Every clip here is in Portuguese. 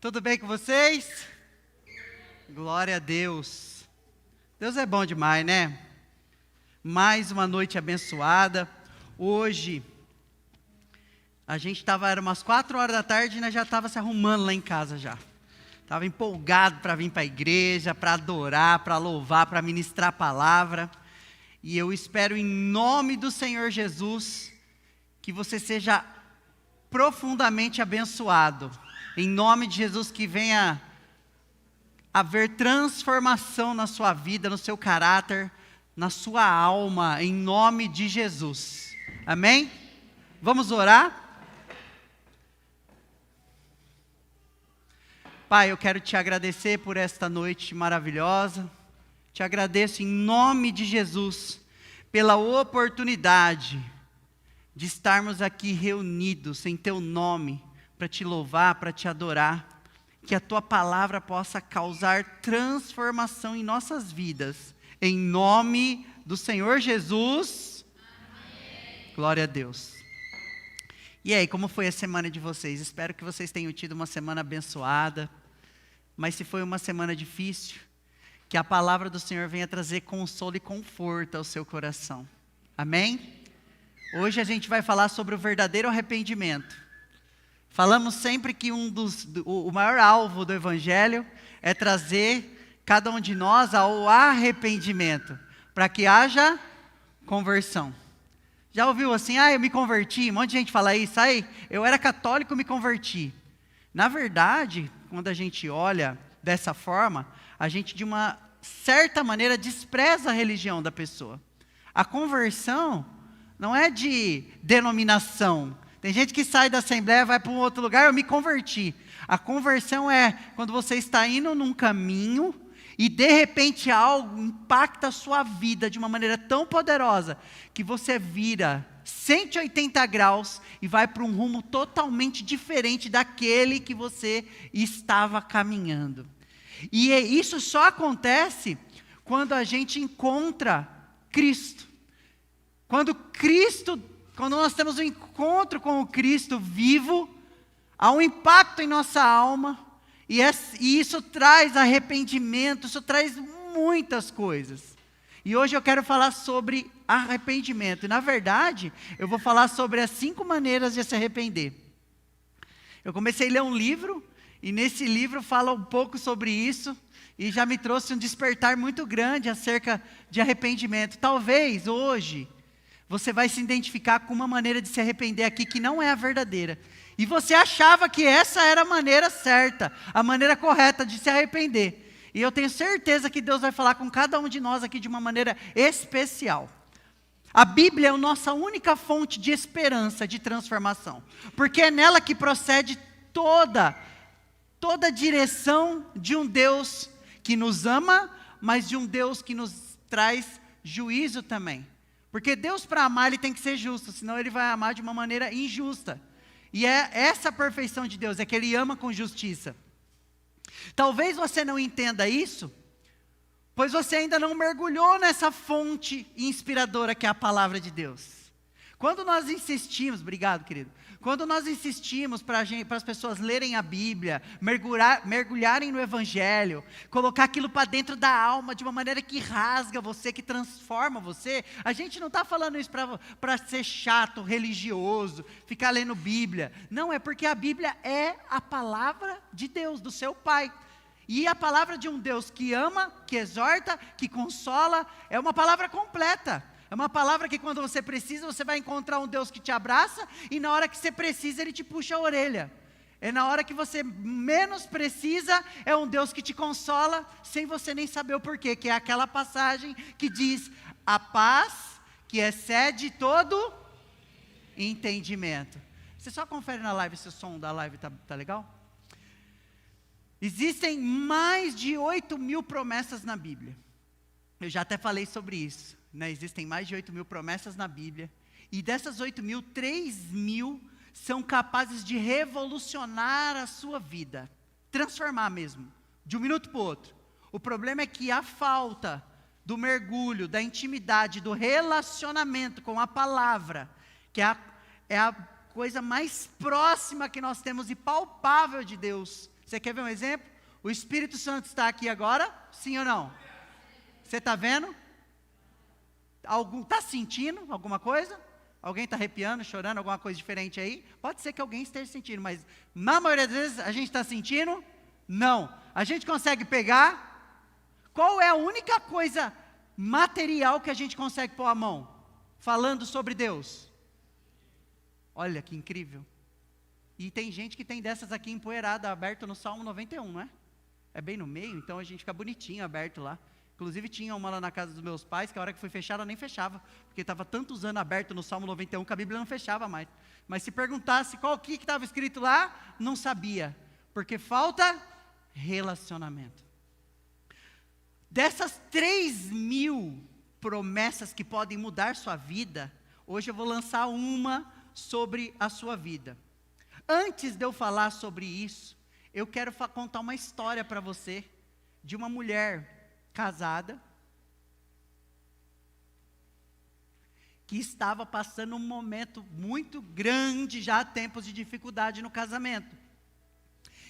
Tudo bem com vocês? Glória a Deus. Deus é bom demais, né? Mais uma noite abençoada. Hoje, era umas 4 horas da tarde e nós já estava se arrumando lá em casa já. Estava empolgado para vir para a igreja, para adorar, para louvar, para ministrar a palavra. E eu espero em nome do Senhor Jesus que você seja profundamente abençoado. Em nome de Jesus, que venha haver transformação na sua vida, no seu caráter, na sua alma, em nome de Jesus. Amém? Vamos orar? Pai, eu quero te agradecer por esta noite maravilhosa. Te agradeço em nome de Jesus pela oportunidade de estarmos aqui reunidos em teu nome, para te louvar, para te adorar, que a tua palavra possa causar transformação em nossas vidas, em nome do Senhor Jesus. Amém. Glória a Deus. E aí, como foi a semana de vocês? Espero que vocês tenham tido uma semana abençoada, mas se foi uma semana difícil, que a palavra do Senhor venha trazer consolo e conforto ao seu coração. Amém? Hoje a gente vai falar sobre o verdadeiro arrependimento. Falamos sempre que o maior alvo do Evangelho é trazer cada um de nós ao arrependimento, para que haja conversão. Já ouviu assim, eu me converti? Um monte de gente fala isso, eu era católico, me converti. Na verdade, quando a gente olha dessa forma, a gente de uma certa maneira despreza a religião da pessoa. A conversão não é de denominação. Tem gente que sai da Assembleia, vai para um outro lugar, eu me converti. A conversão é quando você está indo num caminho e de repente algo impacta a sua vida de uma maneira tão poderosa que você vira 180 graus e vai para um rumo totalmente diferente daquele que você estava caminhando. E isso só acontece quando a gente encontra Cristo. Quando nós temos um encontro com o Cristo vivo, há um impacto em nossa alma, e isso traz arrependimento, isso traz muitas coisas. E hoje eu quero falar sobre arrependimento, e na verdade, eu vou falar sobre as 5 maneiras de se arrepender. Eu comecei a ler um livro, e nesse livro fala um pouco sobre isso, e já me trouxe um despertar muito grande acerca de arrependimento. Talvez hoje você vai se identificar com uma maneira de se arrepender aqui que não é a verdadeira. E você achava que essa era a maneira certa, a maneira correta de se arrepender. E eu tenho certeza que Deus vai falar com cada um de nós aqui de uma maneira especial. A Bíblia é a nossa única fonte de esperança, de transformação. Porque é nela que procede toda a direção de um Deus que nos ama, mas de um Deus que nos traz juízo também. Porque Deus, para amar, Ele tem que ser justo, senão Ele vai amar de uma maneira injusta. E é essa a perfeição de Deus, é que Ele ama com justiça. Talvez você não entenda isso, pois você ainda não mergulhou nessa fonte inspiradora que é a palavra de Deus. Quando nós insistimos, obrigado querido, quando nós insistimos para as pessoas lerem a Bíblia, mergulharem no Evangelho, colocar aquilo para dentro da alma de uma maneira que rasga você, que transforma você, a gente não está falando isso para ser chato, religioso, ficar lendo Bíblia. Não, é porque a Bíblia é a palavra de Deus, do seu Pai. E a palavra de um Deus que ama, que exorta, que consola, é uma palavra completa. É uma palavra que quando você precisa, você vai encontrar um Deus que te abraça, e na hora que você precisa, Ele te puxa a orelha. É na hora que você menos precisa, é um Deus que te consola, sem você nem saber o porquê, que é aquela passagem que diz, a paz que excede todo entendimento. Você só confere na live se o som da live tá legal? Existem mais de 8.000 promessas na Bíblia. Eu já até falei sobre isso. Existem mais de 8.000 promessas na Bíblia, e dessas 8.000, 3.000 são capazes de revolucionar a sua vida, transformar mesmo, de um minuto para o outro. O problema é que a falta do mergulho, da intimidade, do relacionamento com a palavra, que é a coisa mais próxima que nós temos e palpável de Deus, Você quer ver um exemplo? O Espírito Santo está aqui agora, sim ou não? Você está vendo? Está sentindo alguma coisa? Alguém está arrepiando, chorando, alguma coisa diferente aí? Pode ser que alguém esteja sentindo, mas na maioria das vezes a gente está sentindo? Não. A gente consegue pegar? Qual é a única coisa material que a gente consegue pôr a mão? Falando sobre Deus. Olha que incrível. E tem gente que tem dessas aqui empoeirada, aberto no Salmo 91, não é? É bem no meio, então a gente fica bonitinho, aberto lá. Inclusive tinha uma lá na casa dos meus pais, que a hora que foi fechar, ela nem fechava. Porque estava tantos anos aberto no Salmo 91, que a Bíblia não fechava mais. Mas se perguntasse qual que estava escrito lá, não sabia. Porque falta relacionamento. Dessas 3.000 promessas que podem mudar sua vida, hoje eu vou lançar uma sobre a sua vida. Antes de eu falar sobre isso, eu quero contar uma história para você, de uma mulher casada, que estava passando um momento muito grande, já há tempos de dificuldade no casamento.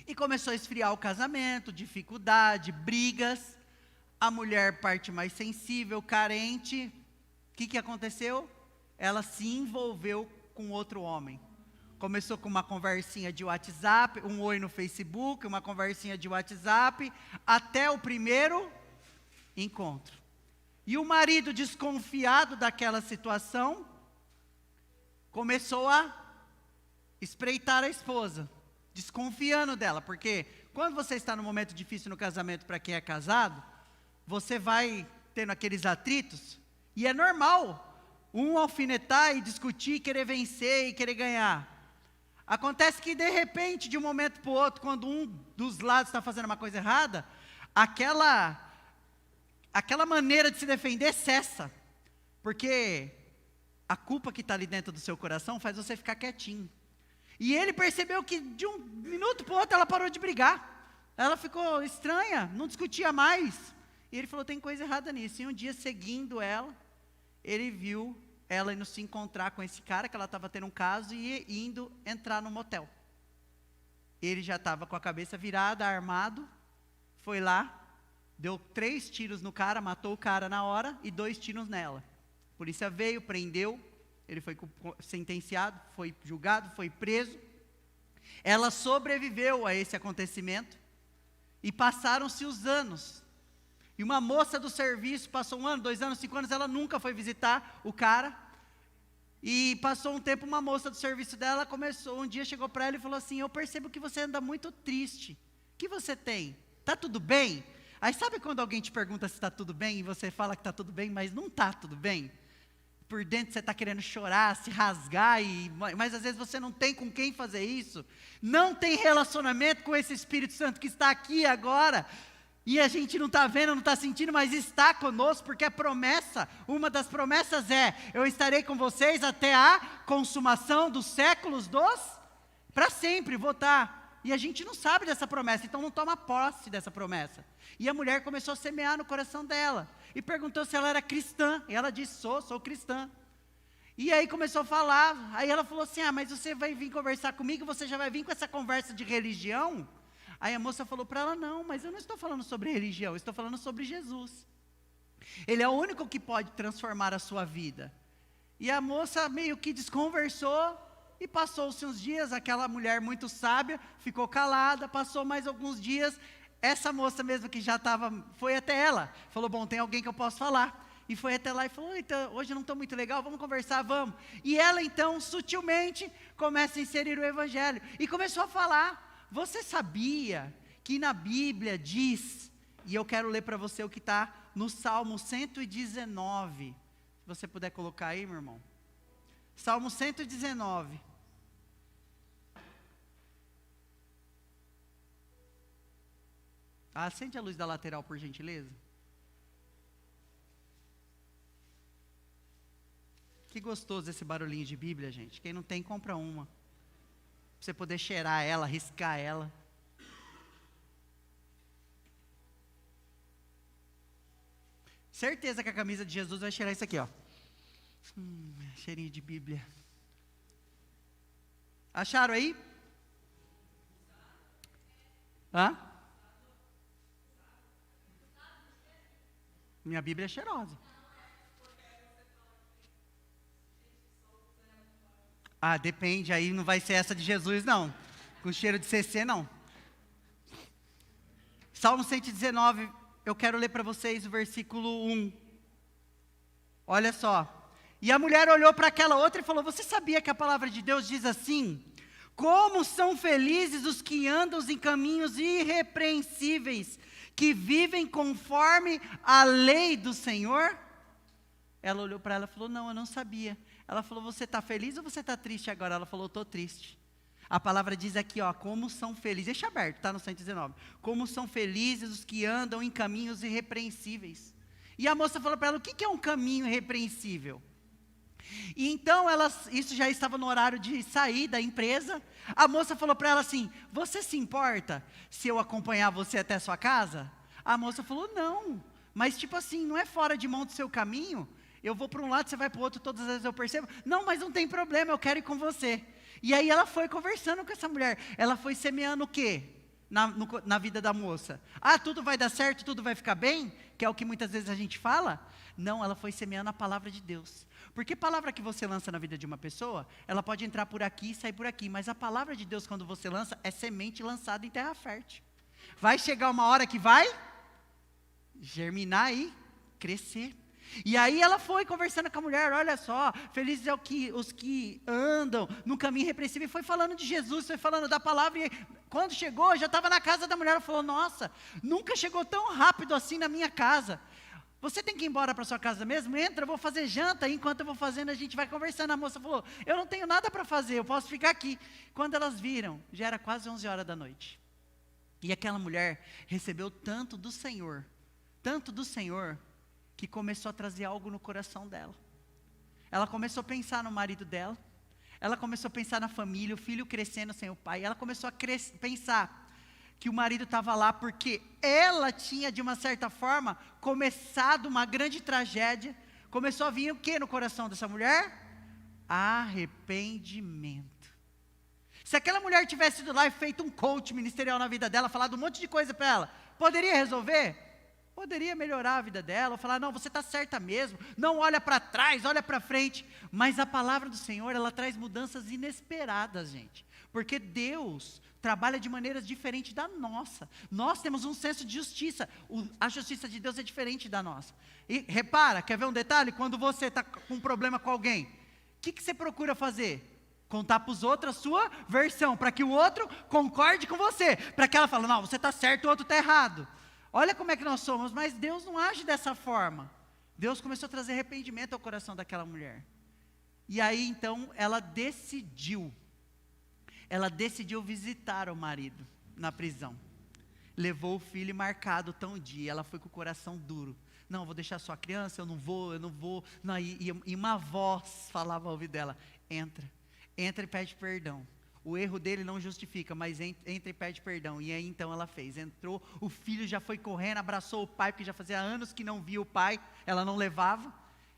E começou a esfriar o casamento, dificuldade, brigas, a mulher parte mais sensível, carente. O que aconteceu? Ela se envolveu com outro homem. Começou com uma conversinha de WhatsApp, um oi no Facebook, uma conversinha de WhatsApp, até o primeiro encontro. E o marido, desconfiado daquela situação, começou a espreitar a esposa, desconfiando dela, porque quando você está num momento difícil no casamento para quem é casado, você vai tendo aqueles atritos, e é normal um alfinetar e discutir, querer vencer e querer ganhar. Acontece que de repente, de um momento para o outro, quando um dos lados está fazendo uma coisa errada, aquela maneira de se defender cessa, porque a culpa que está ali dentro do seu coração faz você ficar quietinho. E ele percebeu que de um minuto para o outro ela parou de brigar, ela ficou estranha, não discutia mais, e ele falou, tem coisa errada nisso. E um dia, seguindo ela, ele viu ela indo se encontrar com esse cara, que ela estava tendo um caso, e indo entrar no motel. Ele já estava com a cabeça virada, armado, foi lá, deu 3 tiros no cara, matou o cara na hora, e 2 tiros nela. A polícia veio, prendeu, ele foi sentenciado, foi julgado, foi preso. Ela sobreviveu a esse acontecimento, e passaram-se os anos. E uma moça do serviço, passou 1 ano, 2 anos, 5 anos, ela nunca foi visitar o cara. E passou um tempo, uma moça do serviço dela um dia chegou para ela e falou assim, eu percebo que você anda muito triste. O que você tem? Está tudo bem? Aí sabe quando alguém te pergunta se está tudo bem, e você fala que está tudo bem, mas não está tudo bem? Por dentro você está querendo chorar, se rasgar, mas às vezes você não tem com quem fazer isso. Não tem relacionamento com esse Espírito Santo que está aqui agora. E a gente não está vendo, não está sentindo, mas está conosco, porque a promessa, uma das promessas é, eu estarei com vocês até a consumação dos séculos para sempre, vou estar. E a gente não sabe dessa promessa, então não toma posse dessa promessa. E a mulher começou a semear no coração dela, e perguntou se ela era cristã, e ela disse, sou cristã. E aí começou a falar, aí ela falou assim, mas você vai vir conversar comigo, você já vai vir com essa conversa de religião? Aí a moça falou para ela, não, mas eu não estou falando sobre religião, eu estou falando sobre Jesus. Ele é o único que pode transformar a sua vida. E a moça meio que desconversou, e passou-se uns dias, aquela mulher muito sábia, ficou calada, passou mais alguns dias, essa moça mesmo que já estava, foi até ela, falou, bom, tem alguém que eu posso falar. E foi até lá e falou, então, hoje eu não estou muito legal, vamos conversar, vamos. E ela então, sutilmente, começa a inserir o Evangelho, e começou a falar. Você sabia que na Bíblia diz, e eu quero ler para você o que está no Salmo 119, se você puder colocar aí, meu irmão. Salmo 119. Acende a luz da lateral, por gentileza. Que gostoso esse barulhinho de Bíblia, gente. Quem não tem, compra uma. Pra você poder cheirar ela, riscar ela. Certeza que a camisa de Jesus vai cheirar isso aqui, ó. Cheirinho de Bíblia. Acharam aí? Hã? Minha Bíblia é cheirosa. Ah, depende, aí não vai ser essa de Jesus, não. Com cheiro de CC, não. Salmo 119, eu quero ler para vocês o versículo 1. Olha só. E a mulher olhou para aquela outra e falou: você sabia que a palavra de Deus diz assim? Como são felizes os que andam em caminhos irrepreensíveis, que vivem conforme a lei do Senhor? Ela olhou para ela e falou: não, eu não sabia. Ela falou: você está feliz ou você está triste agora? Ela falou: estou triste. A palavra diz aqui, ó, como são felizes, deixa aberto, está no 119. Como são felizes os que andam em caminhos irrepreensíveis. E a moça falou para ela: o que é um caminho irrepreensível? E então, isso já estava no horário de sair da empresa. A moça falou para ela assim: você se importa se eu acompanhar você até a sua casa? A moça falou: não, mas tipo assim, não é fora de mão do seu caminho? Eu vou para um lado, você vai para o outro, todas as vezes eu percebo. Não, mas não tem problema, eu quero ir com você. E aí ela foi conversando com essa mulher. Ela foi semeando o quê? Na vida da moça. Ah, tudo vai dar certo, tudo vai ficar bem? Que é o que muitas vezes a gente fala. Não, ela foi semeando a palavra de Deus. Porque palavra que você lança na vida de uma pessoa, ela pode entrar por aqui e sair por aqui. Mas a palavra de Deus, quando você lança, é semente lançada em terra fértil. Vai chegar uma hora que vai germinar e crescer. E aí ela foi conversando com a mulher: olha só, felizes é os que andam no caminho irrepreensível. E foi falando de Jesus, foi falando da palavra. E quando chegou, já estava na casa da mulher. Ela falou: nossa, nunca chegou tão rápido assim na minha casa. Você tem que ir embora para sua casa mesmo? Entra, eu vou fazer janta. Enquanto eu vou fazendo, a gente vai conversando. A moça falou: eu não tenho nada para fazer, eu posso ficar aqui. Quando elas viram, já era quase 11 horas da noite. E aquela mulher recebeu tanto do Senhor, que começou a trazer algo no coração dela. Ela começou a pensar no marido dela. Ela começou a pensar na família, o filho crescendo sem o pai. Ela começou a pensar que o marido estava lá porque ela tinha, de uma certa forma, começado uma grande tragédia. Começou a vir o que no coração dessa mulher? Arrependimento. Se aquela mulher tivesse ido lá e feito um coach ministerial na vida dela, falado um monte de coisa para ela, poderia resolver? Poderia melhorar a vida dela, ou falar: não, você está certa mesmo, não olha para trás, olha para frente. Mas a palavra do Senhor, ela traz mudanças inesperadas, gente. Porque Deus trabalha de maneiras diferentes da nossa. Nós temos um senso de justiça. A justiça de Deus é diferente da nossa. E repara, quer ver um detalhe? Quando você está com um problema com alguém, o que você procura fazer? Contar para os outros a sua versão, para que o outro concorde com você. Para que ela fale: não, você está certo, o outro está errado. Olha como é que nós somos, mas Deus não age dessa forma. Deus começou a trazer arrependimento ao coração daquela mulher. E aí então ela decidiu visitar o marido na prisão. Levou o filho marcado tão dia, ela foi com o coração duro. Não, vou deixar sua criança, eu não vou. Não, e uma voz falava ao ouvido dela: entra e pede perdão. O erro dele não justifica, mas entra e pede perdão. E aí então ela fez, entrou, o filho já foi correndo, abraçou o pai, porque já fazia anos que não via o pai, ela não levava.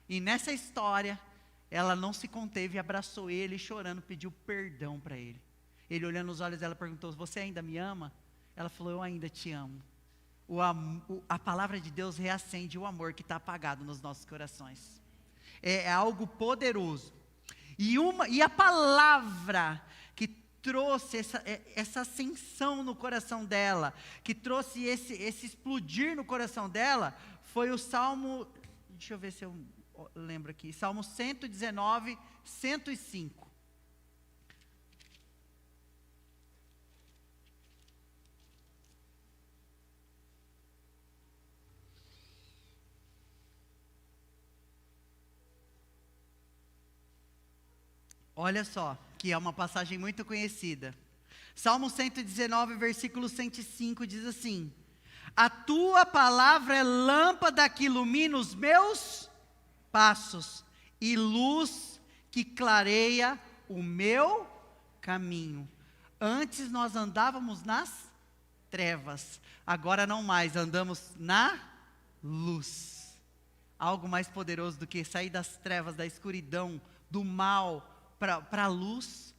E nessa história, ela não se conteve, abraçou ele, chorando, pediu perdão para ele. Ele, olhando nos olhos dela, perguntou: você ainda me ama? Ela falou: eu ainda te amo. A palavra de Deus reacende o amor que está apagado nos nossos corações. É algo poderoso. E a palavra que trouxe essa ascensão no coração dela, que trouxe esse explodir no coração dela, foi o Salmo, deixa eu ver se eu lembro aqui, Salmo 119, 105. Olha só, que é uma passagem muito conhecida. Salmo 119, versículo 105 diz assim: a tua palavra é lâmpada que ilumina os meus passos e luz que clareia o meu caminho. Antes nós andávamos nas trevas, agora não mais, andamos na luz. Algo mais poderoso do que sair das trevas, da escuridão, do mal, para a luz.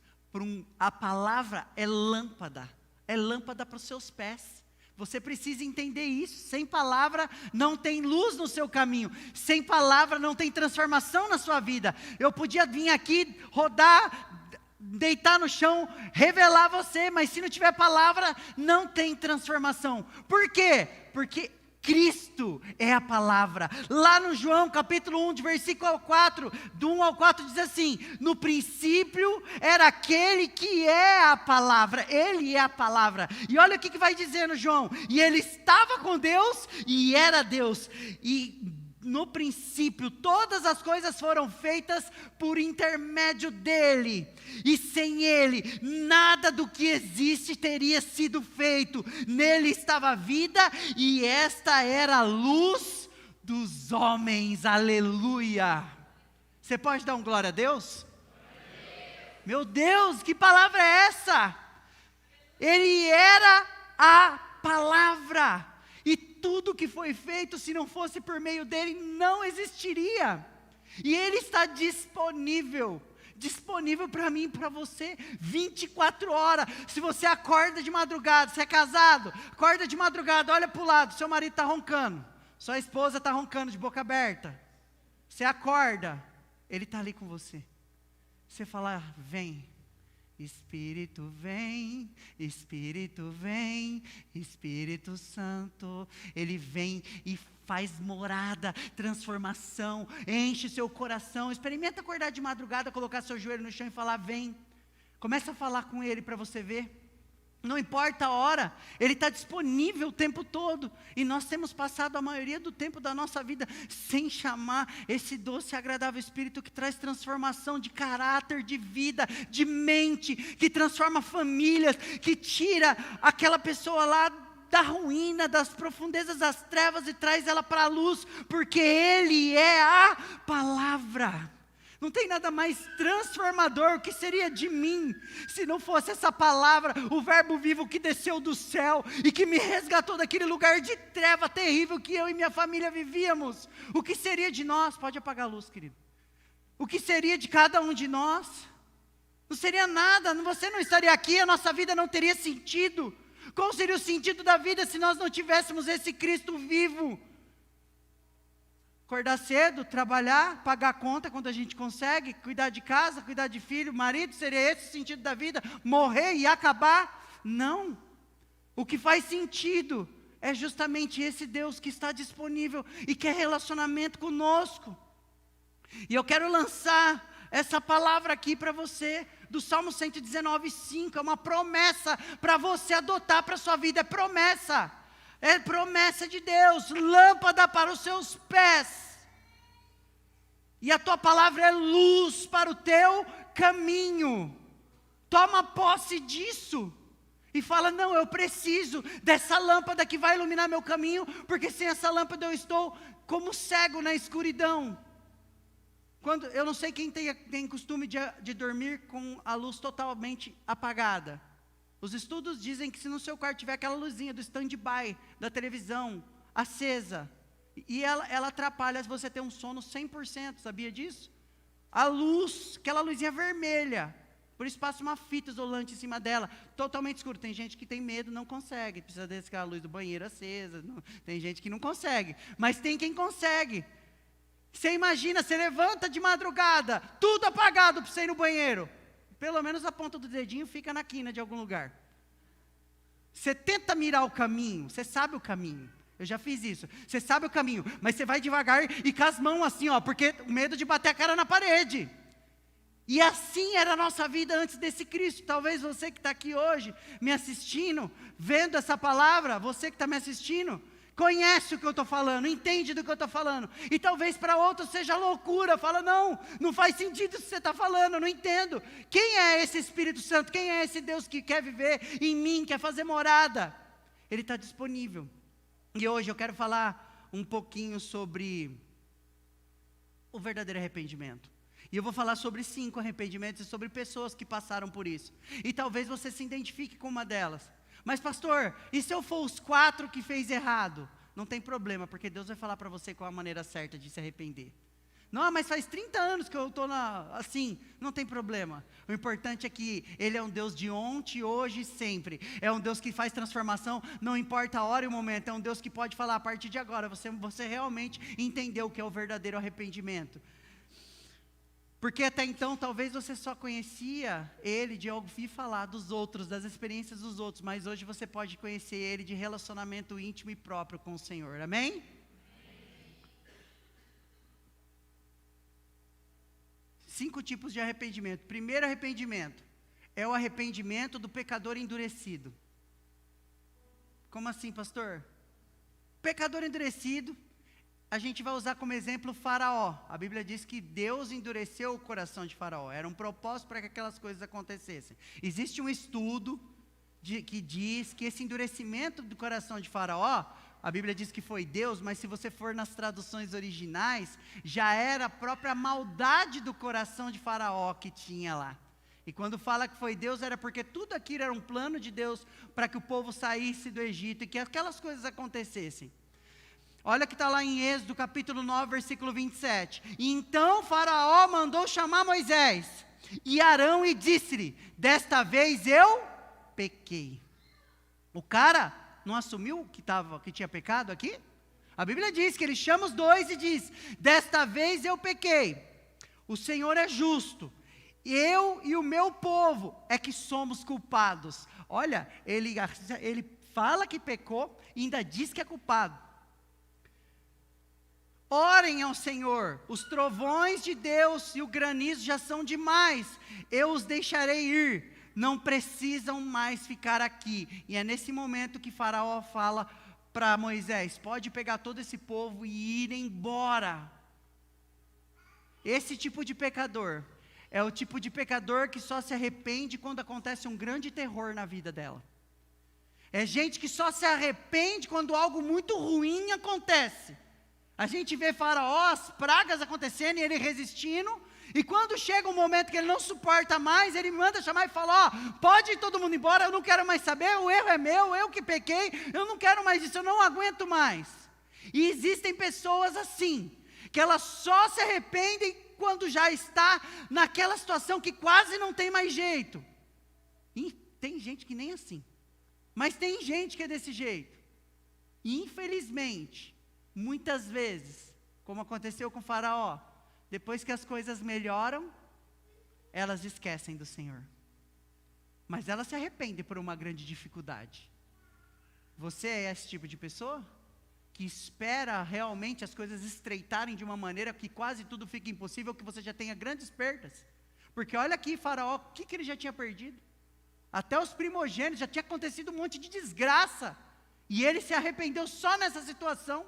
A palavra é lâmpada é lâmpada para os seus pés. Você precisa entender isso. Sem palavra não tem luz no seu caminho. Sem palavra não tem transformação na sua vida. Eu podia vir aqui, rodar, deitar no chão, revelar você, mas se não tiver palavra, não tem transformação. Por quê? Porque Cristo é a palavra. Lá no João capítulo 1, de versículo 4, do 1 ao 4 diz assim: no princípio era aquele que é a palavra, ele é a palavra. E olha o que vai dizer no João: e ele estava com Deus e era Deus. E no princípio, todas as coisas foram feitas por intermédio dele, e sem ele, nada do que existe teria sido feito. Nele estava a vida, e esta era a luz dos homens. Aleluia! Você pode dar um glória a Deus? Meu Deus, que palavra é essa? Ele era a palavra. E tudo que foi feito, se não fosse por meio dele, não existiria. E ele está disponível para mim e para você, 24 horas. Se você acorda de madrugada, você é casado, acorda de madrugada, olha para o lado, seu marido está roncando, sua esposa está roncando de boca aberta. Você acorda, ele está ali com você. Você fala: vem. Espírito vem, Espírito vem, Espírito Santo, ele vem e faz morada, transformação, enche seu coração. Experimenta acordar de madrugada, colocar seu joelho no chão e falar: vem. Começa a falar com ele para você ver. Não importa a hora, ele está disponível o tempo todo. E nós temos passado a maioria do tempo da nossa vida sem chamar esse doce e agradável Espírito que traz transformação de caráter, de vida, de mente, que transforma famílias, que tira aquela pessoa lá da ruína, das profundezas das trevas e traz ela para a luz, porque ele é a palavra. Não tem nada mais transformador. O que seria de mim se não fosse essa palavra, o verbo vivo que desceu do céu e que me resgatou daquele lugar de treva terrível que eu e minha família vivíamos? O que seria de nós? Pode apagar a luz, querido. O que seria de cada um de nós? Não seria nada. Você não estaria aqui, a nossa vida não teria sentido. Qual seria o sentido da vida se nós não tivéssemos esse Cristo vivo? Acordar cedo, trabalhar, pagar a conta quando a gente consegue, cuidar de casa, cuidar de filho, marido, seria esse o sentido da vida? Morrer e acabar? Não. O que faz sentido é justamente esse Deus que está disponível e quer relacionamento conosco. E eu quero lançar essa palavra aqui para você, do Salmo 119:5, é uma promessa para você adotar para a sua vida, é promessa de Deus, lâmpada para os seus pés, e a tua palavra é luz para o teu caminho. Toma posse disso, e fala: não, eu preciso dessa lâmpada que vai iluminar meu caminho, porque sem essa lâmpada eu estou como cego na escuridão. Eu não sei quem tem costume de dormir com a luz totalmente apagada. Os estudos dizem que se no seu quarto tiver aquela luzinha do stand-by, da televisão, acesa, e ela atrapalha você ter um sono 100%, sabia disso? A luz, aquela luzinha vermelha, por isso passa uma fita isolante em cima dela, totalmente escuro. Tem gente que tem medo, não consegue, precisa dessa luz do banheiro acesa, tem gente que não consegue, mas tem quem consegue. Você imagina, você levanta de madrugada, tudo apagado para você ir no banheiro. Pelo menos a ponta do dedinho fica na quina de algum lugar. Você tenta mirar o caminho, você sabe o caminho. Eu já fiz isso. Você sabe o caminho, mas você vai devagar e com as mãos assim, porque o medo de bater a cara na parede. E assim era a nossa vida antes desse Cristo. Talvez você que está aqui hoje, me assistindo, vendo essa palavra, você que está me assistindo, conhece o que eu estou falando, entende do que eu estou falando, e talvez para outros seja loucura, fala: não faz sentido o que você está falando, eu não entendo. Quem é esse Espírito Santo? Quem é esse Deus que quer viver em mim, quer fazer morada? Ele está disponível. E hoje eu quero falar um pouquinho sobre o verdadeiro arrependimento. E eu vou falar sobre 5 arrependimentos e sobre pessoas que passaram por isso. E talvez você se identifique com uma delas. Mas pastor, e se eu for os 4 que fez errado? Não tem problema, porque Deus vai falar para você qual a maneira certa de se arrepender. Não, mas faz 30 anos que eu estou assim, não tem problema. O importante é que Ele é um Deus de ontem, hoje e sempre. É um Deus que faz transformação, não importa a hora e o momento. É um Deus que pode falar a partir de agora, você realmente entendeu o que é o verdadeiro arrependimento. Porque até então, talvez você só conhecia Ele de ouvir falar dos outros, das experiências dos outros. Mas hoje você pode conhecer Ele de relacionamento íntimo e próprio com o Senhor. Amém? 5 tipos de arrependimento. Primeiro arrependimento é o arrependimento do pecador endurecido. Como assim, pastor? Pecador endurecido, a gente vai usar como exemplo Faraó. A Bíblia diz que Deus endureceu o coração de Faraó. Era um propósito para que aquelas coisas acontecessem. Existe um estudo que diz que esse endurecimento do coração de Faraó, a Bíblia diz que foi Deus, mas se você for nas traduções originais, já era a própria maldade do coração de Faraó que tinha lá. E quando fala que foi Deus, era porque tudo aquilo era um plano de Deus para que o povo saísse do Egito e que aquelas coisas acontecessem. Olha que está lá em Êxodo capítulo 9, versículo 27. E então Faraó mandou chamar Moisés e Arão e disse-lhe: desta vez eu pequei. O cara não assumiu que tinha pecado aqui? A Bíblia diz que ele chama os dois e diz: desta vez eu pequei, o Senhor é justo, eu e o meu povo é que somos culpados. Olha, ele fala que pecou e ainda diz que é culpado. Orem ao Senhor, os trovões de Deus e o granizo já são demais, eu os deixarei ir, não precisam mais ficar aqui. E é nesse momento que Faraó fala para Moisés: pode pegar todo esse povo e ir embora. Esse tipo de pecador é o tipo de pecador que só se arrepende quando acontece um grande terror na vida dela. É gente que só se arrepende quando algo muito ruim acontece. A gente vê Faraó, as pragas acontecendo e ele resistindo. E quando chega um momento que ele não suporta mais, ele manda chamar e fala: ó, pode ir todo mundo embora, eu não quero mais saber, o erro é meu, eu que pequei, eu não quero mais isso, eu não aguento mais. E existem pessoas assim, que elas só se arrependem quando já está naquela situação que quase não tem mais jeito. E tem gente que nem assim, mas tem gente que é desse jeito. E infelizmente, muitas vezes, como aconteceu com Faraó, depois que as coisas melhoram, elas esquecem do Senhor. Mas elas se arrependem por uma grande dificuldade. Você é esse tipo de pessoa? Que espera realmente as coisas estreitarem de uma maneira que quase tudo fica impossível, que você já tenha grandes perdas? Porque olha aqui, Faraó, o que ele já tinha perdido? Até os primogênitos, já tinha acontecido um monte de desgraça. E ele se arrependeu só nessa situação.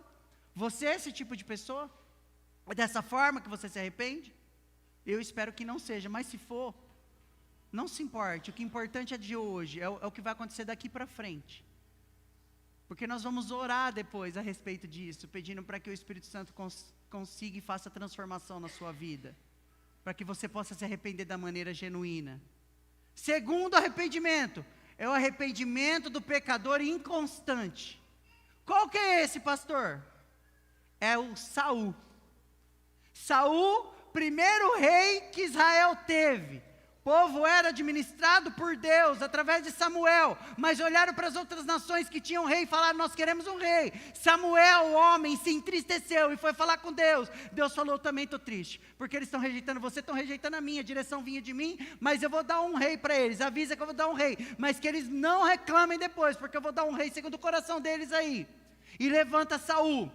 Você é esse tipo de pessoa? É dessa forma que você se arrepende? Eu espero que não seja, mas se for, não se importe. O que é importante é de hoje, é o que vai acontecer daqui para frente. Porque nós vamos orar depois a respeito disso, pedindo para que o Espírito Santo consiga e faça transformação na sua vida, para que você possa se arrepender da maneira genuína. Segundo arrependimento, é o arrependimento do pecador inconstante. Qual que é esse, pastor? É o Saul. Saul, primeiro rei que Israel teve. O povo era administrado por Deus, através de Samuel, mas olharam para as outras nações que tinham rei e falaram: nós queremos um rei. Samuel, o homem, se entristeceu e foi falar com Deus. Deus falou: eu também estou triste, porque eles estão rejeitando você, estão rejeitando a minha, a direção vinha de mim, mas eu vou dar um rei para eles, avisa que eu vou dar um rei, mas que eles não reclamem depois, porque eu vou dar um rei segundo o coração deles aí. E levanta Saul.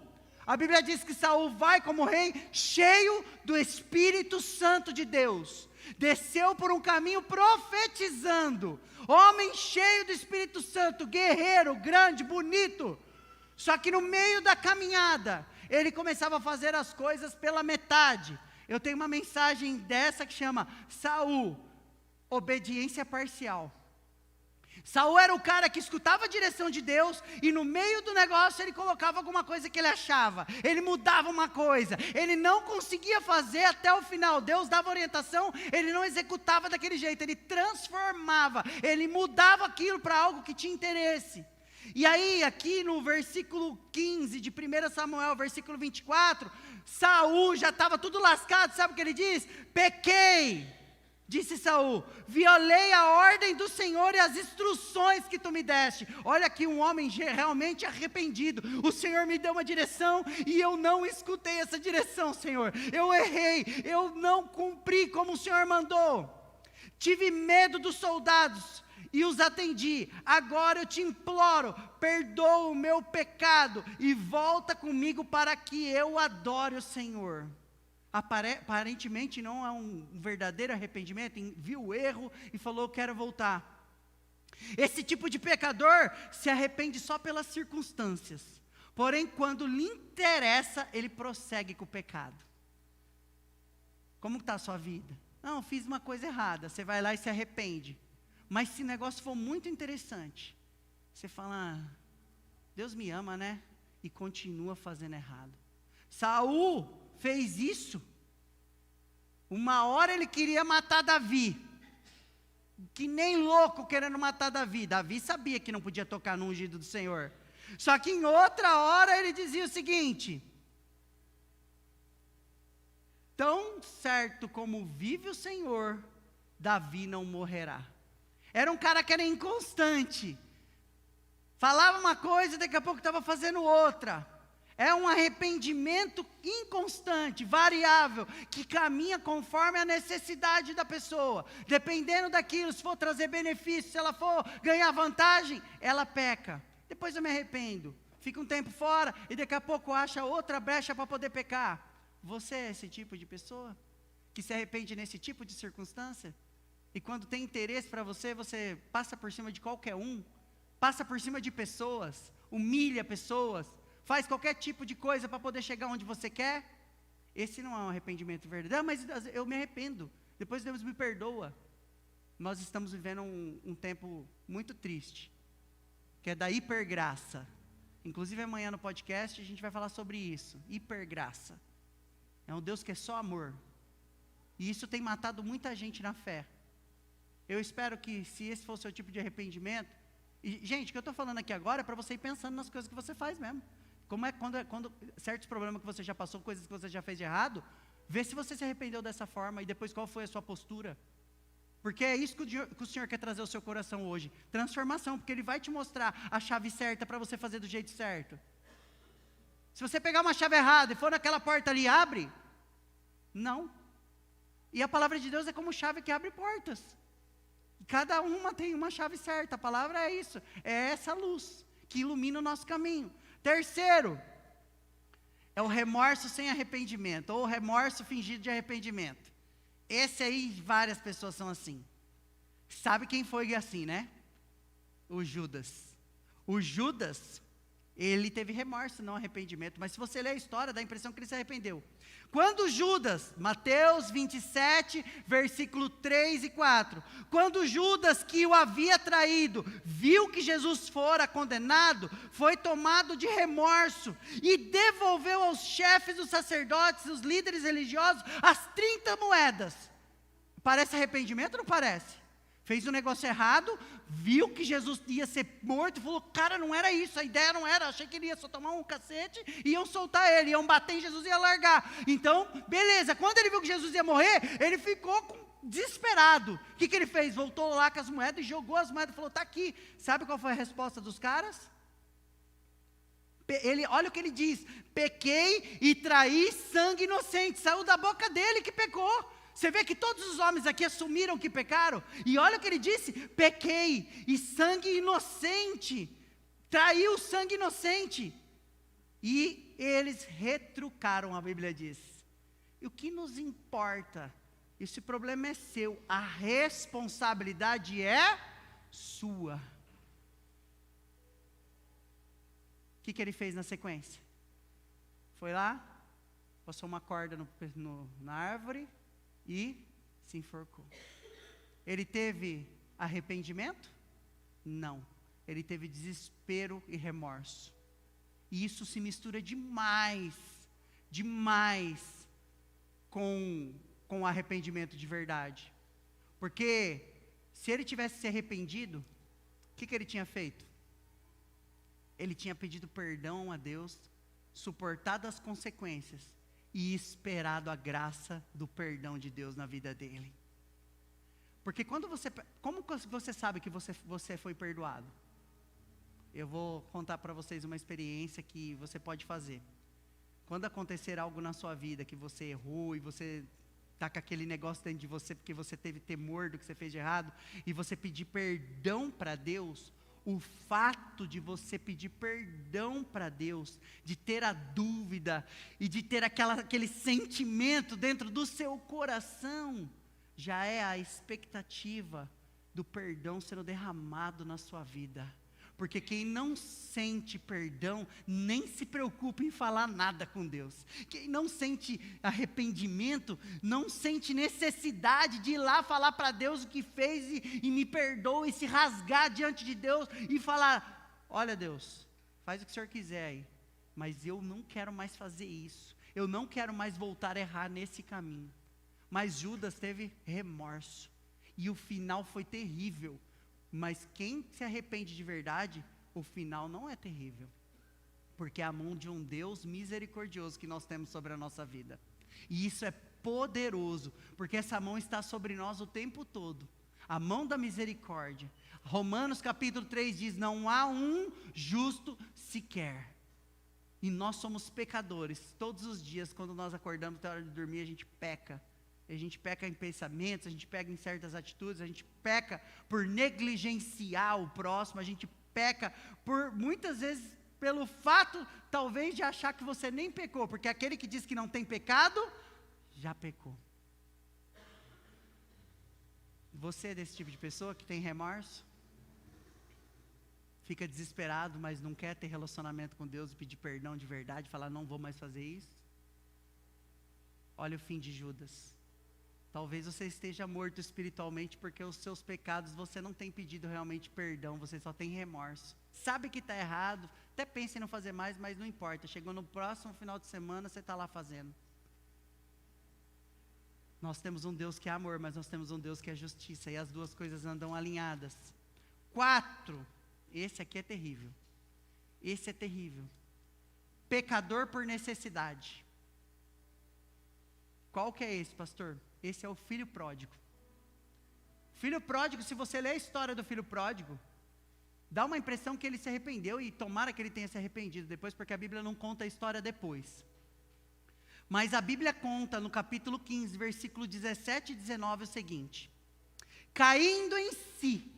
A Bíblia diz que Saul vai como rei cheio do Espírito Santo de Deus. Desceu por um caminho profetizando. Homem cheio do Espírito Santo, guerreiro, grande, bonito. Só que no meio da caminhada, ele começava a fazer as coisas pela metade. Eu tenho uma mensagem dessa que chama Saul, obediência parcial. Saul era o cara que escutava a direção de Deus e no meio do negócio ele colocava alguma coisa que ele achava, ele mudava uma coisa, ele não conseguia fazer até o final. Deus dava orientação, ele não executava daquele jeito, ele transformava, ele mudava aquilo para algo que tinha interesse. E aí, aqui no versículo 15 de 1 Samuel, versículo 24, Saul já estava tudo lascado, sabe o que ele diz? Pequei, disse Saul, violei a ordem do Senhor e as instruções que tu me deste. Olha aqui um homem realmente arrependido. O Senhor me deu uma direção e eu não escutei essa direção, Senhor. Eu errei, eu não cumpri como o Senhor mandou. Tive medo dos soldados e os atendi. Agora eu te imploro, perdoa o meu pecado e volta comigo para que eu adore o Senhor. Aparentemente não é um verdadeiro arrependimento, viu o erro e falou, quero voltar. Esse tipo de pecador se arrepende só pelas circunstâncias, porém quando lhe interessa, ele prossegue com o pecado. Como está a sua vida? Não, fiz uma coisa errada, você vai lá e se arrepende. Mas se o negócio for muito interessante, você fala, Deus me ama, né? E continua fazendo errado. Saul fez isso. Uma hora ele queria matar Davi, que nem louco querendo matar Davi. Davi sabia que não podia tocar no ungido do Senhor. Só que em outra hora ele dizia o seguinte: tão certo como vive o Senhor, Davi não morrerá. Era um cara que era inconstante. Falava uma coisa e daqui a pouco estava fazendo outra. É um arrependimento inconstante, variável, que caminha conforme a necessidade da pessoa. Dependendo daquilo, se for trazer benefício, se ela for ganhar vantagem, ela peca. Depois eu me arrependo. Fica um tempo fora e daqui a pouco acha outra brecha para poder pecar. Você é esse tipo de pessoa? Que se arrepende nesse tipo de circunstância? E quando tem interesse para você, você passa por cima de qualquer um, passa por cima de pessoas, humilha pessoas, faz qualquer tipo de coisa para poder chegar onde você quer. Esse não é um arrependimento verdadeiro. Mas eu me arrependo, depois Deus me perdoa. Nós estamos vivendo um tempo muito triste, que é da hipergraça. Inclusive amanhã no podcast a gente vai falar sobre isso, hipergraça. É um Deus que é só amor. E isso tem matado muita gente na fé. Eu espero que, se esse for o seu tipo de arrependimento, e, gente, o que eu estou falando aqui agora é para você ir pensando nas coisas que você faz mesmo. Como é quando certos problemas que você já passou, coisas que você já fez de errado, vê se você se arrependeu dessa forma e depois qual foi a sua postura. Porque é isso que o Senhor quer trazer ao seu coração hoje. Transformação, porque Ele vai te mostrar a chave certa para você fazer do jeito certo. Se você pegar uma chave errada e for naquela porta ali, abre? Não. E a palavra de Deus é como chave que abre portas. Cada uma tem uma chave certa. A palavra é isso. É essa luz que ilumina o nosso caminho. Terceiro, é o remorso sem arrependimento, ou o remorso fingido de arrependimento. Esse aí, várias pessoas são assim. Sabe quem foi assim, né? O Judas. O Judas, ele teve remorso, não arrependimento. Mas se você ler a história, dá a impressão que ele se arrependeu. Quando Judas, Mateus 27, versículo 3 e 4. Quando Judas, que o havia traído, viu que Jesus fora condenado, foi tomado de remorso e devolveu aos chefes dos sacerdotes, os líderes religiosos, as 30 moedas. Parece arrependimento ou não parece? Fez um negócio errado, viu que Jesus ia ser morto e falou, cara, não era isso, a ideia não era, achei que ele ia só tomar um cacete e iam soltar ele, iam bater em Jesus e ia largar. Então, beleza, quando ele viu que Jesus ia morrer, ele ficou desesperado. O que ele fez? Voltou lá com as moedas e jogou as moedas e falou, está aqui. Sabe qual foi a resposta dos caras? Olha o que ele diz, pequei e traí sangue inocente, saiu da boca dele que pecou. Você vê que todos os homens aqui assumiram que pecaram, e olha o que ele disse, pequei, e sangue inocente, traiu sangue inocente, e eles retrucaram, a Bíblia diz. E o que nos importa? Esse problema é seu, a responsabilidade é sua. O que ele fez na sequência? Foi lá, passou uma corda na árvore, e se enforcou. Ele teve arrependimento? Não. Ele teve desespero e remorso. E isso se mistura demais com o arrependimento de verdade. Porque se ele tivesse se arrependido, o que ele tinha feito? Ele tinha pedido perdão a Deus, suportado as consequências e esperado a graça do perdão de Deus na vida dele. Porque como você sabe que você foi perdoado? Eu vou contar para vocês uma experiência que você pode fazer. Quando acontecer algo na sua vida, que você errou e você está com aquele negócio dentro de você, porque você teve temor do que você fez de errado, e você pedir perdão para Deus, o fato de você pedir perdão para Deus, de ter a dúvida, e de ter aquele sentimento dentro do seu coração, já é a expectativa do perdão sendo derramado na sua vida. Porque quem não sente perdão, nem se preocupa em falar nada com Deus. Quem não sente arrependimento, não sente necessidade de ir lá falar para Deus o que fez e me perdoa, e se rasgar diante de Deus e falar: olha Deus, faz o que o Senhor quiser aí, mas eu não quero mais fazer isso. Eu não quero mais voltar a errar nesse caminho. Mas Judas teve remorso, e o final foi terrível. Mas quem se arrepende de verdade, o final não é terrível. Porque é a mão de um Deus misericordioso que nós temos sobre a nossa vida. E isso é poderoso, porque essa mão está sobre nós o tempo todo. A mão da misericórdia. Romanos capítulo 3 diz: não há um justo sequer. E nós somos pecadores. Todos os dias, quando nós acordamos até a hora de dormir, a gente peca. A gente peca em pensamentos, a gente peca em certas atitudes, a gente peca por negligenciar o próximo, a gente peca por, muitas vezes, pelo fato, talvez, de achar que você nem pecou, porque aquele que diz que não tem pecado, já pecou. Você é desse tipo de pessoa que tem remorso? Fica desesperado, mas não quer ter relacionamento com Deus e pedir perdão de verdade, falar: não vou mais fazer isso? Olha o fim de Judas. Talvez você esteja morto espiritualmente, porque os seus pecados você não tem pedido realmente perdão, você só tem remorso. Sabe que está errado, até pensa em não fazer mais, mas não importa. Chegou no próximo final de semana, você está lá fazendo. Nós temos um Deus que é amor, mas nós temos um Deus que é justiça, e as duas coisas andam alinhadas. 4, esse aqui é terrível. Esse é terrível. Pecador por necessidade. Qual que é esse, pastor? Esse é o filho pródigo. Filho pródigo, se você ler a história do filho pródigo, dá uma impressão que ele se arrependeu, e tomara que ele tenha se arrependido depois, porque a Bíblia não conta a história depois. Mas a Bíblia conta no capítulo 15, versículo 17 e 19 o seguinte: caindo em si,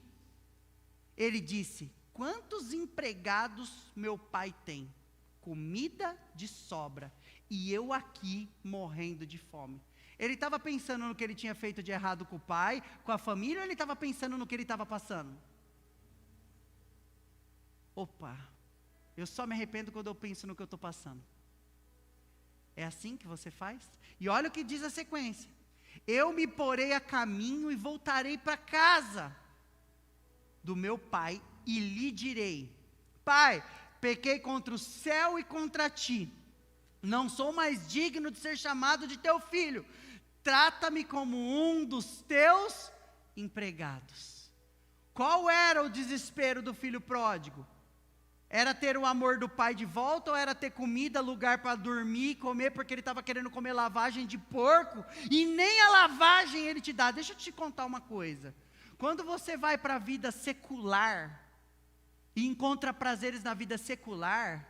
ele disse: quantos empregados meu pai tem? Comida de sobra, e eu aqui morrendo de fome. Ele estava pensando no que ele tinha feito de errado com o pai, com a família, ou ele estava pensando no que ele estava passando? Opa, eu só me arrependo quando eu penso no que eu estou passando. É assim que você faz? E olha o que diz a sequência: eu me porei a caminho e voltarei para casa do meu pai, e lhe direi: pai, pequei contra o céu e contra ti, não sou mais digno de ser chamado de teu filho, trata-me como um dos teus empregados. Qual era o desespero do filho pródigo? Era ter o amor do pai de volta, ou era ter comida, lugar para dormir e comer, porque ele estava querendo comer lavagem de porco, e nem a lavagem ele te dá? Deixa eu te contar uma coisa: quando você vai para a vida secular, e encontra prazeres na vida secular,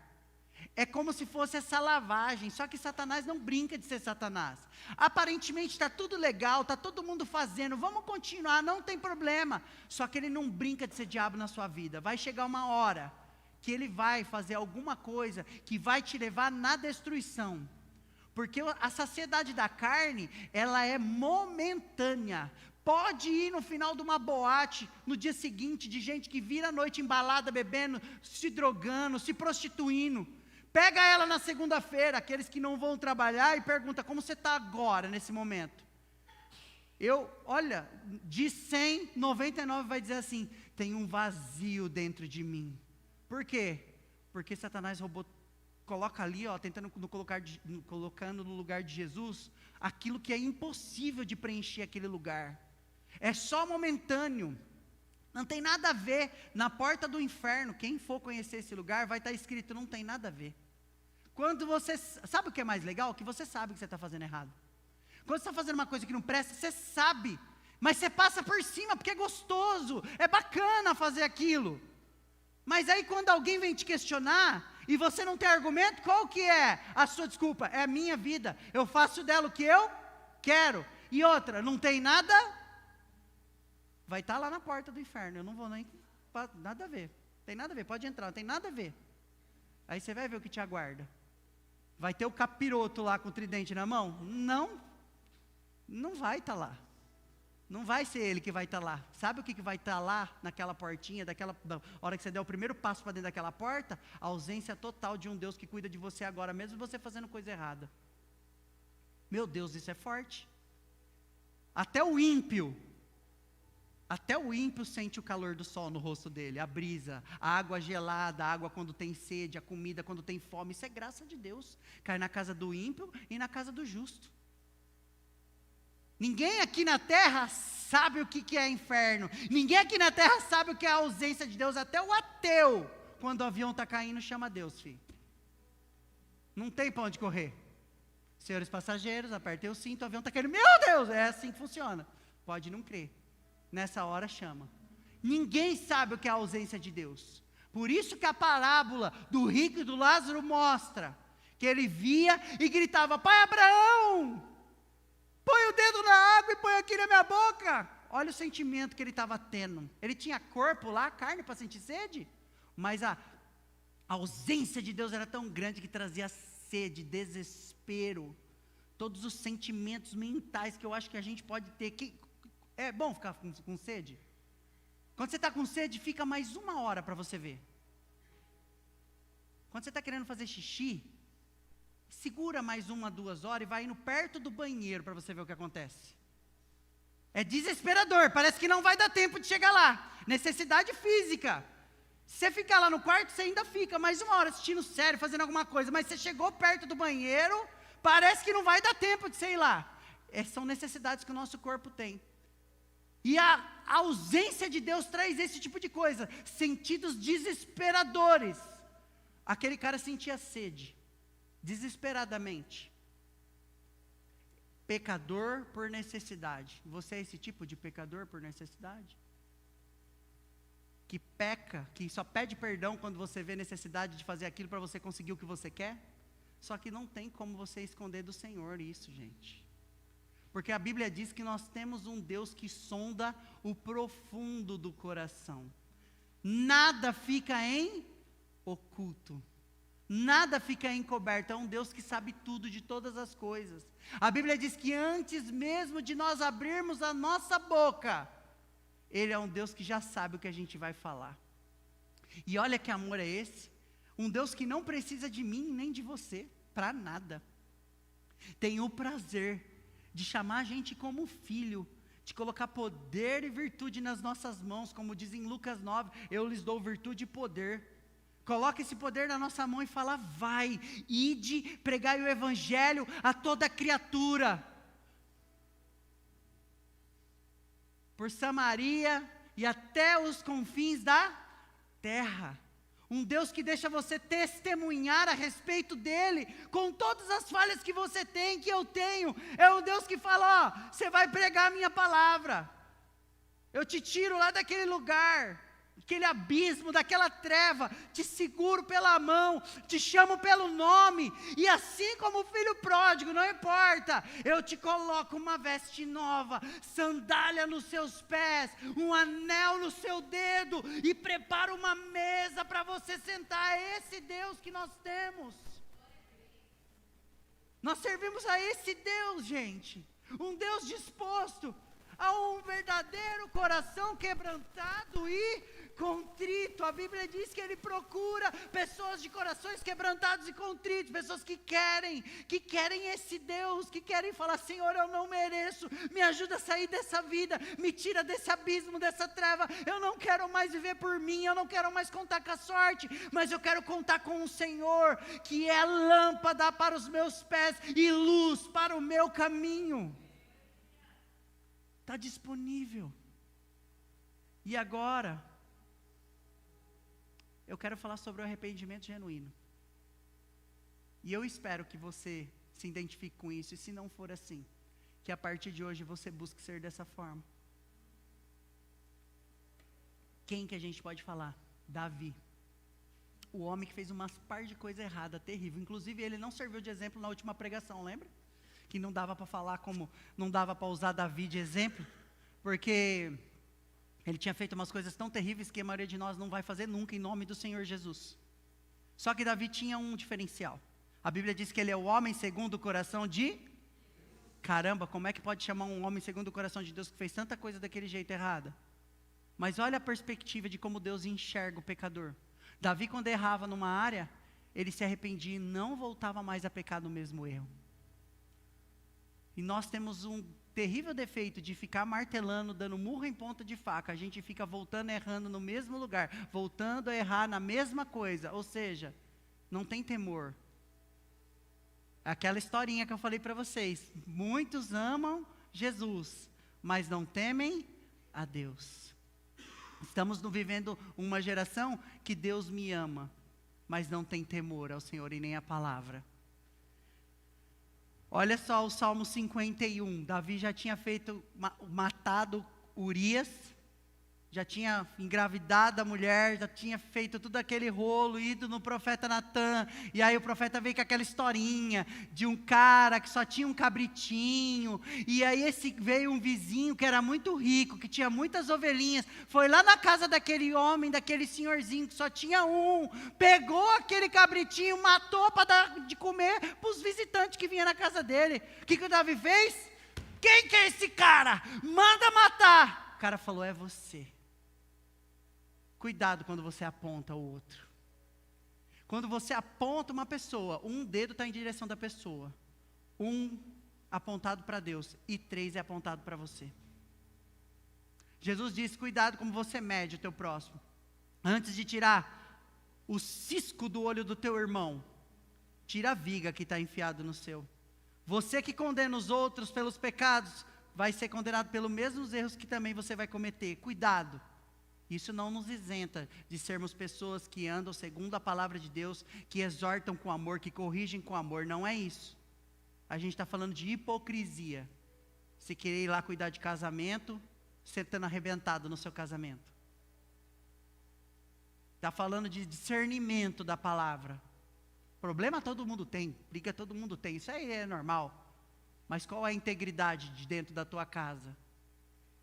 é como se fosse essa lavagem, só que Satanás não brinca de ser Satanás. Aparentemente está tudo legal, está todo mundo fazendo, vamos continuar, não tem problema. Só que ele não brinca de ser diabo na sua vida. Vai chegar uma hora que ele vai fazer alguma coisa que vai te levar na destruição. Porque a saciedade da carne, ela é momentânea. Pode ir no final de uma boate, no dia seguinte, de gente que vira a noite embalada, bebendo, se drogando, se prostituindo. Pega ela na segunda-feira, aqueles que não vão trabalhar, e pergunta: como você está agora, nesse momento? Olha, de 100, 99 vai dizer assim: tem um vazio dentro de mim. Por quê? Porque Satanás coloca ali, tentando colocando no lugar de Jesus, aquilo que é impossível de preencher aquele lugar. É só momentâneo. Não tem nada a ver. Na porta do inferno, quem for conhecer esse lugar, vai estar escrito, não tem nada a ver. Quando você, sabe o que é mais legal? Que você sabe que você está fazendo errado. Quando você está fazendo uma coisa que não presta, você sabe, mas você passa por cima, porque é gostoso, é bacana fazer aquilo. Mas aí quando alguém vem te questionar, e você não tem argumento, qual que é a sua desculpa? É a minha vida, eu faço dela o que eu quero. E outra, não tem nada, vai estar lá na porta do inferno, eu não vou nem, nada a ver, tem nada a ver, pode entrar, não tem nada a ver. Aí você vai ver o que te aguarda. Vai ter o capiroto lá com o tridente na mão? Não vai estar lá. Não vai ser ele que vai estar lá. Sabe o que vai estar lá naquela portinha, da hora que você der o primeiro passo para dentro daquela porta? A ausência total de um Deus que cuida de você agora, mesmo você fazendo coisa errada. Meu Deus, isso é forte. Até o ímpio sente o calor do sol no rosto dele, a brisa, a água gelada, a água quando tem sede, a comida quando tem fome. Isso é graça de Deus. Cai na casa do ímpio e na casa do justo. Ninguém aqui na terra sabe o que é inferno. Ninguém aqui na terra sabe o que é a ausência de Deus. Até o ateu, quando o avião está caindo, chama Deus, filho. Não tem para onde correr. Senhores passageiros, apertei o cinto, o avião está caindo. Meu Deus, é assim que funciona. Pode não crer. Nessa hora chama. Ninguém sabe o que é a ausência de Deus. Por isso que a parábola do rico e do Lázaro mostra que ele via e gritava: Pai Abraão, põe o dedo na água e põe aqui na minha boca. Olha o sentimento que ele estava tendo. Ele tinha corpo lá, carne para sentir sede, mas a ausência de Deus era tão grande que trazia sede, desespero, todos os sentimentos mentais que eu acho que a gente pode ter. É bom ficar com sede? Quando você está com sede, fica mais 1 hora para você ver. Quando você está querendo fazer xixi, segura mais 1, 2 horas e vai indo perto do banheiro para você ver o que acontece. É desesperador, parece que não vai dar tempo de chegar lá. Necessidade física. Se você ficar lá no quarto, você ainda fica mais 1 hora assistindo série, fazendo alguma coisa, mas você chegou perto do banheiro, parece que não vai dar tempo de você ir lá. São necessidades que o nosso corpo tem. E a ausência de Deus traz esse tipo de coisa, sentidos desesperadores. Aquele cara sentia sede, desesperadamente. Pecador por necessidade. Você é esse tipo de pecador por necessidade? Que peca, que só pede perdão quando você vê necessidade de fazer aquilo para você conseguir o que você quer? Só que não tem como você esconder do Senhor isso, gente. Porque a Bíblia diz que nós temos um Deus que sonda o profundo do coração. Nada fica em oculto. Nada fica encoberto. É um Deus que sabe tudo de todas as coisas. A Bíblia diz que antes mesmo de nós abrirmos a nossa boca, Ele é um Deus que já sabe o que a gente vai falar. E olha que amor é esse. Um Deus que não precisa de mim nem de você, para nada. Tem o prazer de chamar a gente como filho, de colocar poder e virtude nas nossas mãos, como diz em Lucas 9, eu lhes dou virtude e poder. Coloca esse poder na nossa mão e fala: vai, ide, pregai o evangelho a toda criatura. Por Samaria e até os confins da terra. Um Deus que deixa você testemunhar a respeito dEle, com todas as falhas que você tem, que eu tenho. É um Deus que fala: ó, você vai pregar a minha palavra. Eu te tiro lá daquele lugar, aquele abismo, daquela treva, te seguro pela mão, te chamo pelo nome, e assim como o filho pródigo, não importa, eu te coloco uma veste nova, sandália nos seus pés, um anel no seu dedo, e preparo uma mesa para você sentar. É esse Deus que nós temos. Nós servimos a esse Deus, gente, um Deus disposto a um verdadeiro coração quebrantado e contrito. A Bíblia diz que Ele procura pessoas de corações quebrantados e contritos, pessoas que querem esse Deus, que querem falar: Senhor, eu não mereço, me ajuda a sair dessa vida, me tira desse abismo, dessa treva. Eu não quero mais viver por mim, eu não quero mais contar com a sorte, mas eu quero contar com o Senhor, que é lâmpada para os meus pés e luz para o meu caminho. Está disponível. E agora, eu quero falar sobre o arrependimento genuíno. E eu espero que você se identifique com isso, e se não for assim, que a partir de hoje você busque ser dessa forma. Quem que a gente pode falar? Davi. O homem que fez umas par de coisa errada, terrível. Inclusive, ele não serviu de exemplo na última pregação, lembra? Que não dava para falar como, não dava para usar Davi de exemplo, porque ele tinha feito umas coisas tão terríveis que a maioria de nós não vai fazer nunca em nome do Senhor Jesus. Só que Davi tinha um diferencial. A Bíblia diz que ele é o homem segundo o coração de... Caramba, como é que pode chamar um homem segundo o coração de Deus que fez tanta coisa daquele jeito errada? Mas olha a perspectiva de como Deus enxerga o pecador. Davi, quando errava numa área, ele se arrependia e não voltava mais a pecar no mesmo erro. E nós temos um terrível defeito de ficar martelando, dando murro em ponta de faca. A gente fica voltando, errando no mesmo lugar, voltando a errar na mesma coisa. Ou seja, não tem temor. Aquela historinha que eu falei para vocês. Muitos amam Jesus, mas não temem a Deus. Estamos vivendo uma geração que Deus me ama, mas não tem temor ao Senhor e nem à palavra. Olha só o Salmo 51, Davi já tinha matado Urias, já tinha engravidado a mulher, já tinha feito tudo aquele rolo, ido no profeta Natan, e aí o profeta veio com aquela historinha de um cara que só tinha um cabritinho, e aí veio um vizinho que era muito rico, que tinha muitas ovelhinhas, foi lá na casa daquele homem, daquele senhorzinho que só tinha um, pegou aquele cabritinho, matou para dar de comer para os visitantes que vinham na casa dele. O que o Davi fez? Quem que é esse cara? Manda matar. O cara falou, é você. Cuidado quando você aponta o outro. Quando você aponta uma pessoa, um dedo está em direção da pessoa, um apontado para Deus e 3 é apontado para você. Jesus disse, cuidado como você mede o teu próximo. Antes de tirar o cisco do olho do teu irmão, tira a viga que está enfiado no seu. Você que condena os outros pelos pecados, vai ser condenado pelos mesmos erros que também você vai cometer. Cuidado. Isso não nos isenta de sermos pessoas que andam segundo a palavra de Deus, que exortam com amor, que corrigem com amor. Não é isso. A gente está falando de hipocrisia. Se querer ir lá cuidar de casamento, você estando arrebentado no seu casamento. Está falando de discernimento da palavra. Problema todo mundo tem, briga todo mundo tem, isso aí é normal. Mas qual é a integridade de dentro da tua casa?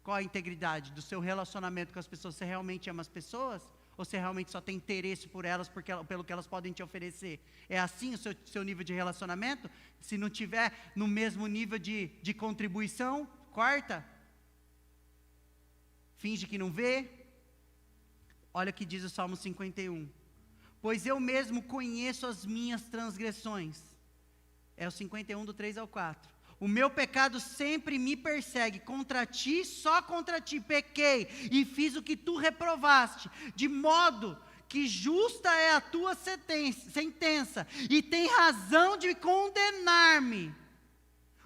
Qual a integridade do seu relacionamento com as pessoas? Você realmente ama as pessoas? Ou você realmente só tem interesse por elas, pelo que elas podem te oferecer? É assim o seu nível de relacionamento? Se não tiver no mesmo nível de contribuição, corta. Finge que não vê. Olha o que diz o Salmo 51. Pois eu mesmo conheço as minhas transgressões. É o 51 do 3 ao 4. O meu pecado sempre me persegue, contra ti, só contra ti pequei, e fiz o que tu reprovaste, de modo que justa é a tua sentença, e tem razão de condenar-me,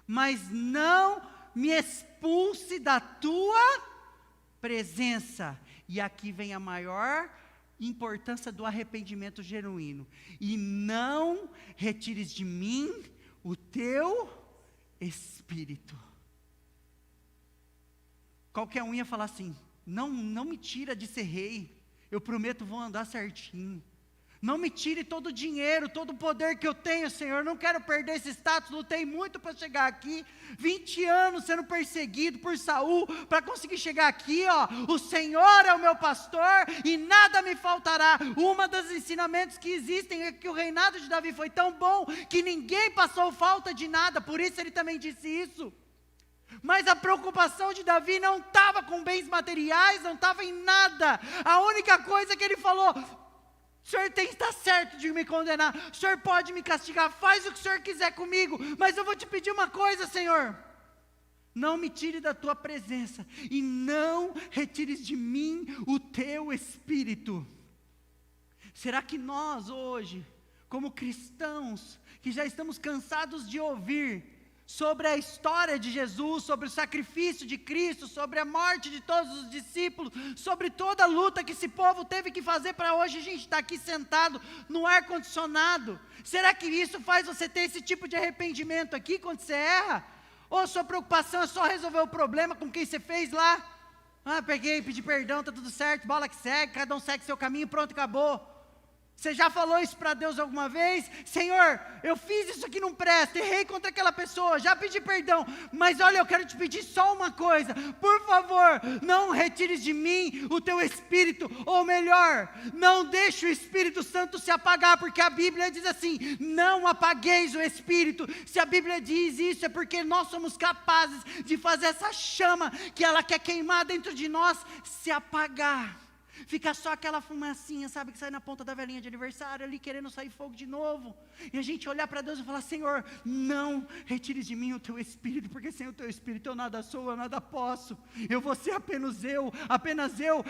mas não me expulse da tua presença. E aqui vem a maior importância do arrependimento genuíno. E não retires de mim o teu Espírito. Qualquer um ia falar assim, não me tira de ser rei, eu prometo vou andar certinho. Não me tire todo o dinheiro, todo o poder que eu tenho, Senhor, não quero perder esse status, lutei muito para chegar aqui, 20 anos sendo perseguido por Saul, para conseguir chegar aqui, o Senhor é o meu pastor, e nada me faltará. Uma dos ensinamentos que existem é que o reinado de Davi foi tão bom, que ninguém passou falta de nada, por isso ele também disse isso. Mas a preocupação de Davi não estava com bens materiais, não estava em nada, a única coisa que ele falou, o Senhor está certo de me condenar, o Senhor pode me castigar, faz o que o Senhor quiser comigo, mas eu vou te pedir uma coisa, Senhor, não me tire da tua presença, e não retires de mim o teu Espírito. Será que nós hoje, como cristãos, que já estamos cansados de ouvir, sobre a história de Jesus, sobre o sacrifício de Cristo, sobre a morte de todos os discípulos, sobre toda a luta que esse povo teve que fazer para hoje a gente estar aqui sentado no ar-condicionado. Será que isso faz você ter esse tipo de arrependimento aqui quando você erra? Ou sua preocupação é só resolver o problema com quem você fez lá? Peguei, pedi perdão, está tudo certo, bola que segue, cada um segue seu caminho, pronto, acabou. Você já falou isso para Deus alguma vez? Senhor, eu fiz isso aqui não presta, errei contra aquela pessoa, já pedi perdão, mas olha, eu quero te pedir só uma coisa, por favor, não retires de mim o teu Espírito, ou melhor, não deixe o Espírito Santo se apagar, porque a Bíblia diz assim, não apagueis o Espírito. Se a Bíblia diz isso, é porque nós somos capazes de fazer essa chama, que ela quer queimar dentro de nós, se apagar. Fica só aquela fumacinha, sabe, que sai na ponta da velhinha de aniversário ali, querendo sair fogo de novo. E a gente olhar para Deus e falar, Senhor, não retires de mim o teu Espírito, porque sem o teu Espírito eu nada sou, eu nada posso. Eu vou ser apenas eu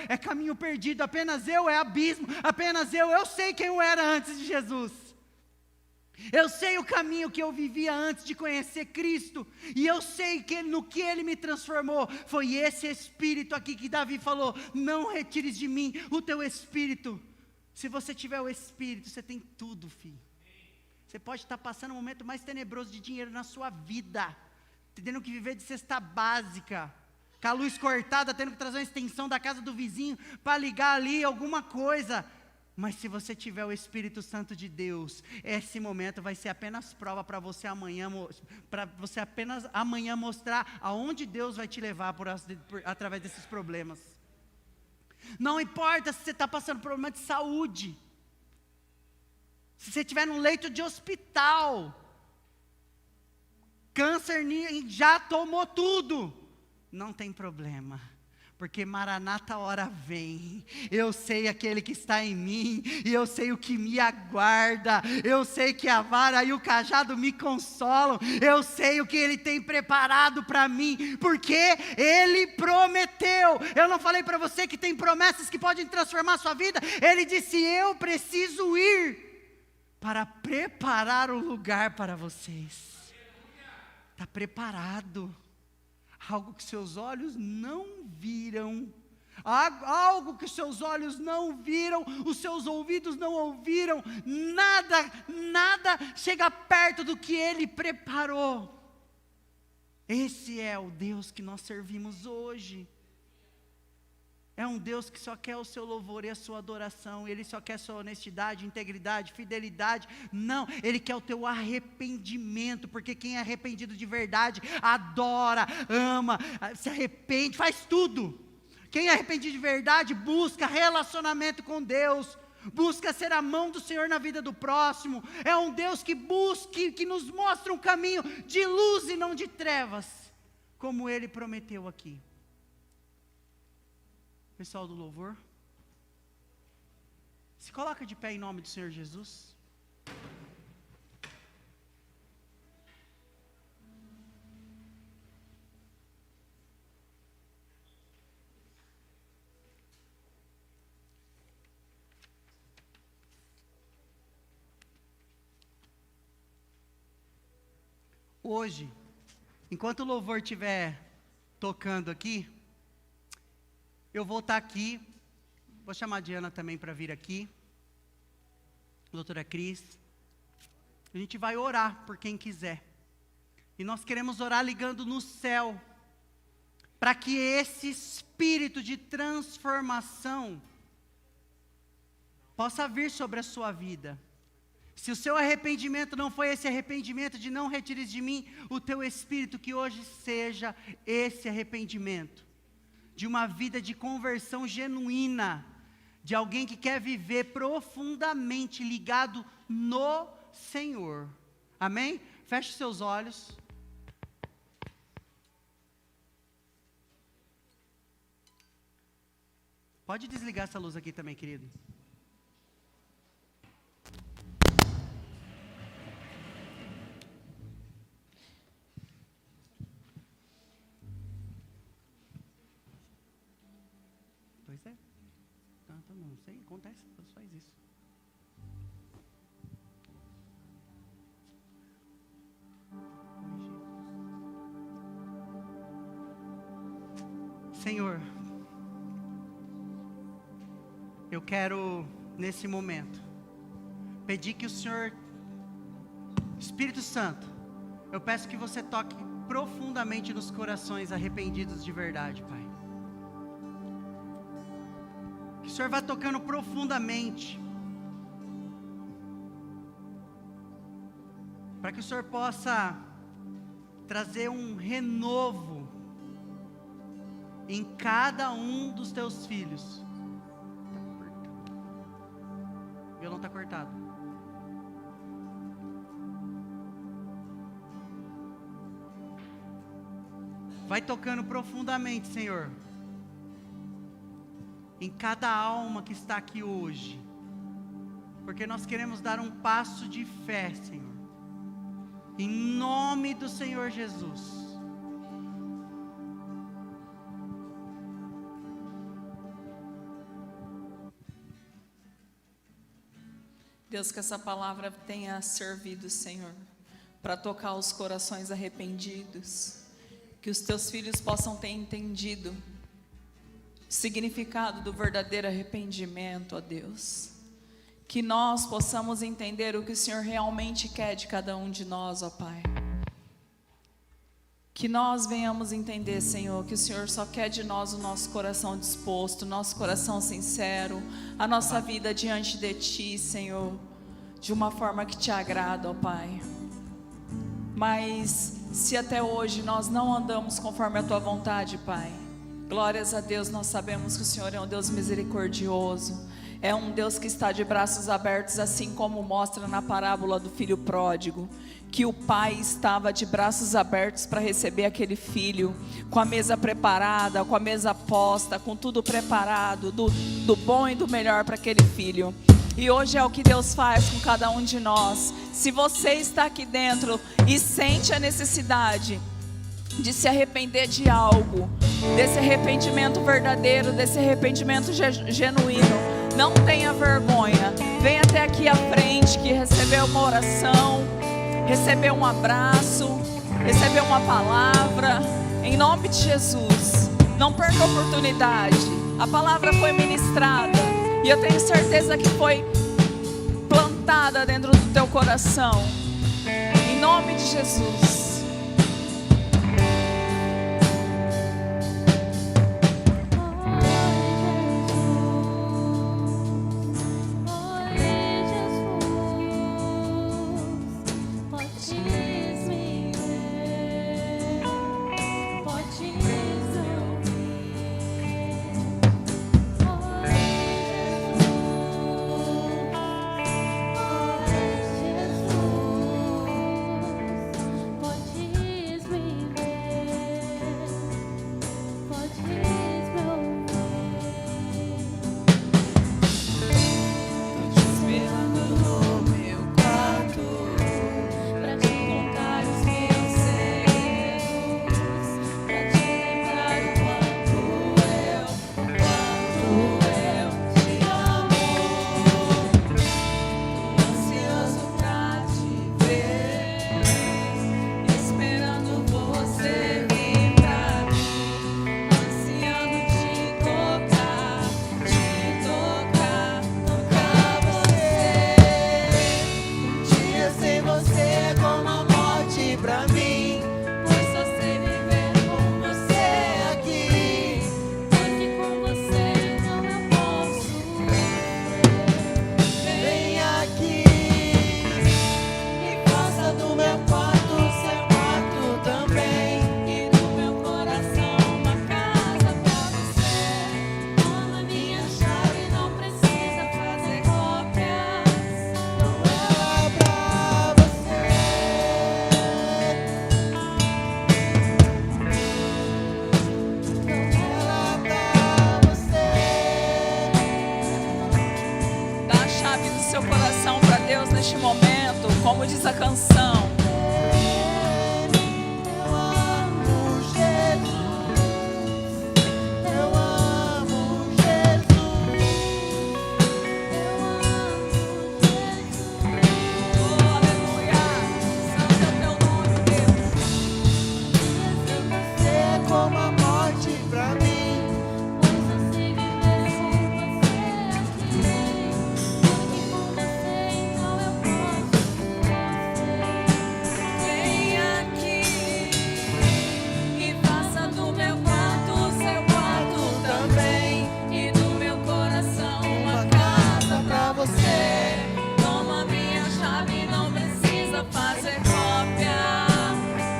é caminho perdido, apenas eu é abismo, apenas eu sei quem eu era antes de Jesus. Eu sei o caminho que eu vivia antes de conhecer Cristo, e eu sei que no que Ele me transformou, foi esse Espírito aqui que Davi falou, não retires de mim o teu Espírito. Se você tiver o Espírito, você tem tudo, filho. Você pode estar passando o momento mais tenebroso de dinheiro na sua vida, tendo que viver de cesta básica, com a luz cortada, tendo que trazer uma extensão da casa do vizinho, para ligar ali alguma coisa. Mas se você tiver o Espírito Santo de Deus, esse momento vai ser apenas prova para você amanhã mostrar aonde Deus vai te levar através desses problemas. Não importa se você está passando problema de saúde, se você estiver num leito de hospital, câncer já tomou tudo, não tem problema. Porque Maranata, a hora vem, eu sei aquele que está em mim, e eu sei o que me aguarda, eu sei que a vara e o cajado me consolam, eu sei o que Ele tem preparado para mim, porque Ele prometeu. Eu não falei para você que tem promessas que podem transformar a sua vida? Ele disse, eu preciso ir, para preparar o lugar para vocês. Está preparado. Algo que seus olhos não viram, algo que seus olhos não viram, os seus ouvidos não ouviram, nada chega perto do que Ele preparou. Esse é o Deus que nós servimos hoje. É um Deus que só quer o seu louvor e a sua adoração. Ele só quer sua honestidade, integridade, fidelidade. Não, Ele quer o teu arrependimento. Porque quem é arrependido de verdade, adora, ama, se arrepende, faz tudo. Quem é arrependido de verdade, busca relacionamento com Deus. Busca ser a mão do Senhor na vida do próximo. É um Deus que busca, que nos mostra um caminho de luz e não de trevas. Como Ele prometeu aqui. Pessoal do louvor, se coloca de pé em nome do Senhor Jesus. Hoje, enquanto o louvor estiver tocando aqui, eu vou estar aqui, vou chamar a Diana também para vir aqui, a doutora Cris, a gente vai orar por quem quiser, e nós queremos orar ligando no céu, para que esse espírito de transformação possa vir sobre a sua vida. Se o seu arrependimento não foi esse arrependimento de não retires de mim o teu espírito, que hoje seja esse arrependimento, de uma vida de conversão genuína, de alguém que quer viver profundamente ligado no Senhor. Amém? Feche seus olhos. Pode desligar essa luz aqui também, querido. Pois é. Não sei, acontece, Deus faz isso. Oi, Jesus. Senhor, eu quero, nesse momento, pedir que o Senhor, Espírito Santo, eu peço que você toque profundamente nos corações arrependidos de verdade, Pai. Que o Senhor vá tocando profundamente, para que o Senhor possa trazer um renovo em cada um dos teus filhos. O violão está cortado. Vai tocando profundamente, Senhor, em cada alma que está aqui hoje, porque nós queremos dar um passo de fé, Senhor, em nome do Senhor Jesus. Deus, que essa palavra tenha servido, Senhor, para tocar os corações arrependidos, que os teus filhos possam ter entendido o significado do verdadeiro arrependimento, ó Deus. Que nós possamos entender o que o Senhor realmente quer de cada um de nós, ó Pai. Que nós venhamos entender, Senhor, que o Senhor só quer de nós o nosso coração disposto, o nosso coração sincero, a nossa vida diante de Ti, Senhor, de uma forma que Te agrada, ó Pai. Mas se até hoje nós não andamos conforme a Tua vontade, Pai, glórias a Deus, nós sabemos que o Senhor é um Deus misericordioso, é um Deus que está de braços abertos, assim como mostra na parábola do filho pródigo, que o pai estava de braços abertos para receber aquele filho, com a mesa preparada, com a mesa posta, com tudo preparado, do bom e do melhor para aquele filho. E hoje é o que Deus faz com cada um de nós. Se você está aqui dentro e sente a necessidade de se arrepender de algo, desse arrependimento verdadeiro, desse arrependimento genuíno, não tenha vergonha, venha até aqui à frente, que recebeu uma oração, recebeu um abraço, recebeu uma palavra, em nome de Jesus. Não perca a oportunidade, a palavra foi ministrada, e eu tenho certeza que foi plantada dentro do teu coração, em nome de Jesus. Neste momento, como diz a canção, eu amo Jesus, eu amo Jesus, eu amo Jesus. oh, aleluia, santo é o teu nome, Deus. Você como a morte pra mim. fazer cópia,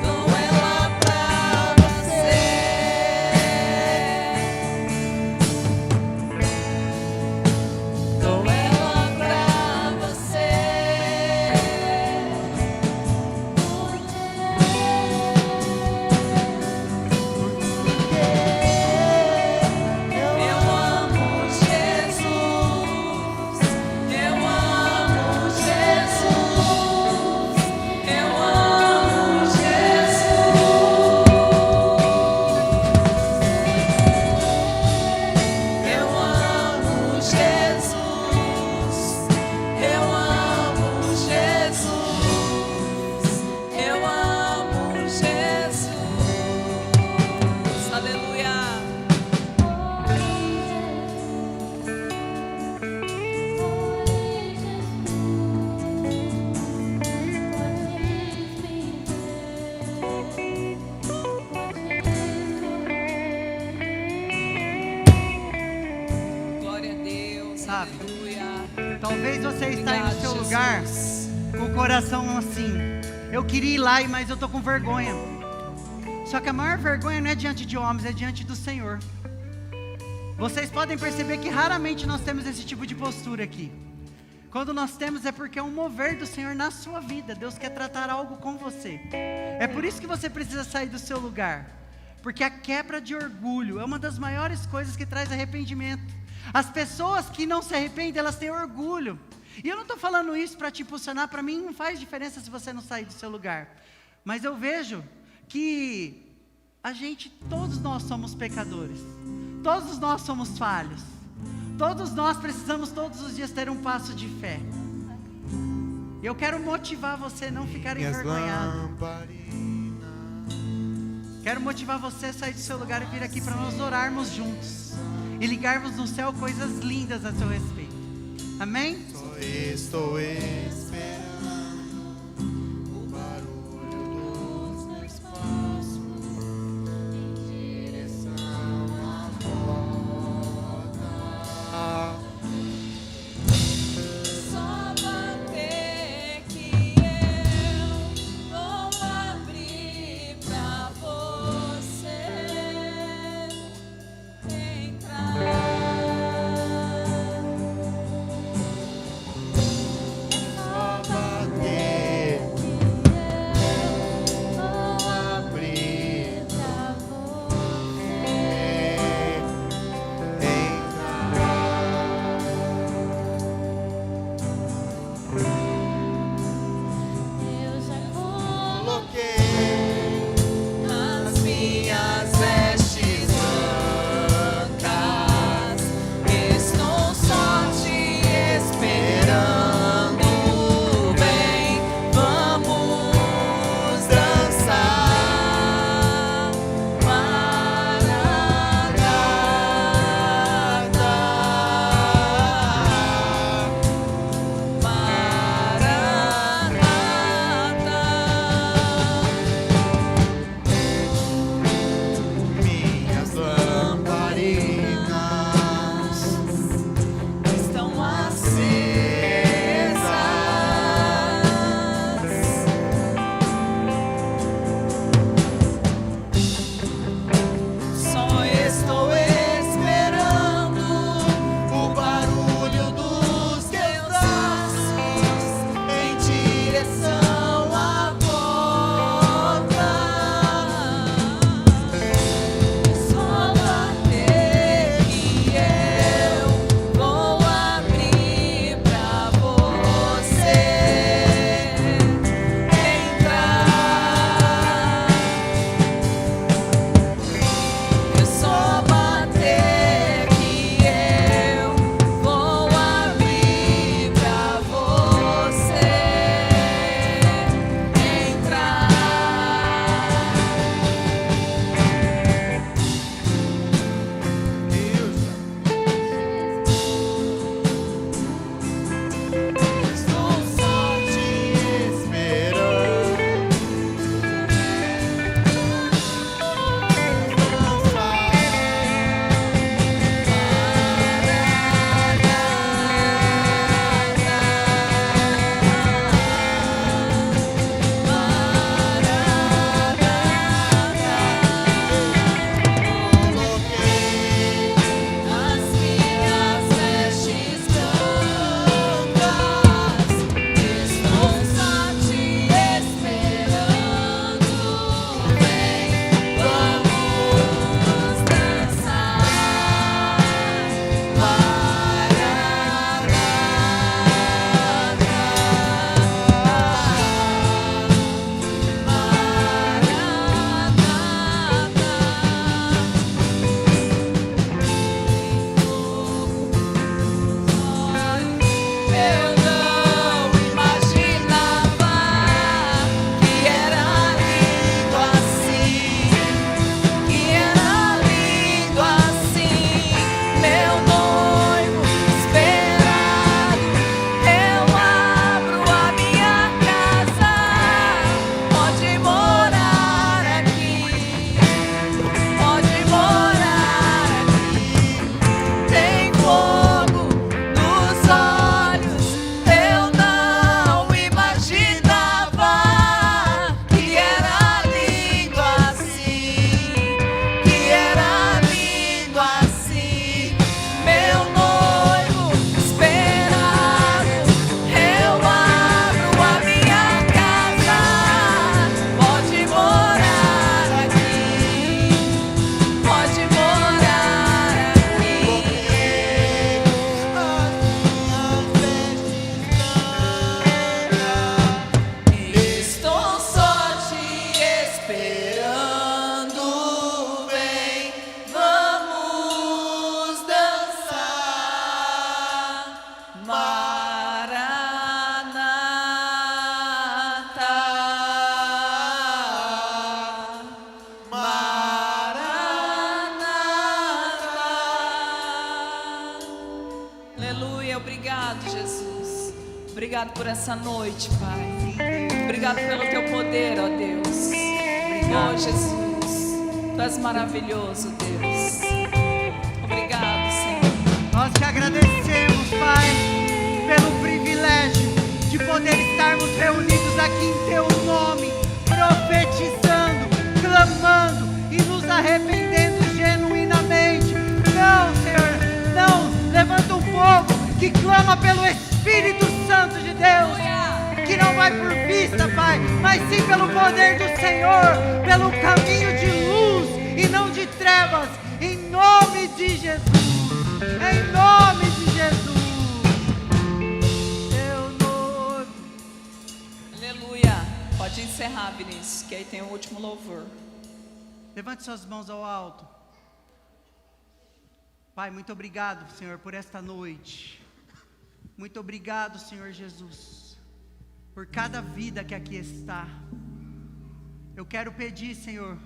dou ela pra você. Dou ela pra você. Eu amo Jesus. Eu amo Jesus. Eu amo Jesus. Eu amo Jesus. Eu amo Jesus. Eu amo Jesus. Aleluia. Glória a Deus. Sabe? Aleluia. Talvez você está aí no Obrigado, seu lugar Jesus. com o coração assim. Eu queria ir lá, mas eu tô com vergonha. Só que a maior vergonha não é diante de homens, é diante do Senhor. Vocês podem perceber que raramente nós temos esse tipo de postura aqui. Quando nós temos é porque é um mover do Senhor na sua vida. Deus quer tratar algo com você. É por isso que você precisa sair do seu lugar. Porque a quebra de orgulho é uma das maiores coisas que traz arrependimento. As pessoas que não se arrependem, elas têm orgulho. E eu não estou falando isso para te impulsionar. Para mim não faz diferença se você não sair do seu lugar. Mas eu vejo que todos nós somos pecadores. Todos nós somos falhos. Todos nós precisamos todos os dias ter um passo de fé. Eu quero motivar você a não ficar envergonhado. Quero motivar você a sair do seu lugar e vir aqui para nós orarmos juntos. E ligarmos no céu coisas lindas a seu respeito. Amém? Estou esperando o barulho dos meus passos em direção à porta. Só bater que eu vou abrir pra você entrar. Obrigado por essa noite, Pai. Obrigado pelo Teu poder, ó Deus. Oh, Jesus, Tu és maravilhoso, Deus. Obrigado, Senhor. Nós te agradecemos, Pai, pelo privilégio de poder estarmos reunidos aqui em Teu nome, profetizando, clamando e nos arrependendo genuinamente. Não, Senhor, não. Levanta um povo que clama pelo Espírito Santo de Deus, que não vai por vista, Pai, mas sim pelo poder do Senhor, pelo caminho de luz e não de trevas, em nome de Jesus, em nome de Jesus, Teu nome. Aleluia. Pode encerrar, Vinícius, que aí tem o último louvor. Levante suas mãos ao alto. Pai, muito obrigado, Senhor, por esta noite. Muito obrigado, Senhor Jesus, por cada vida que aqui está. Eu quero pedir, Senhor,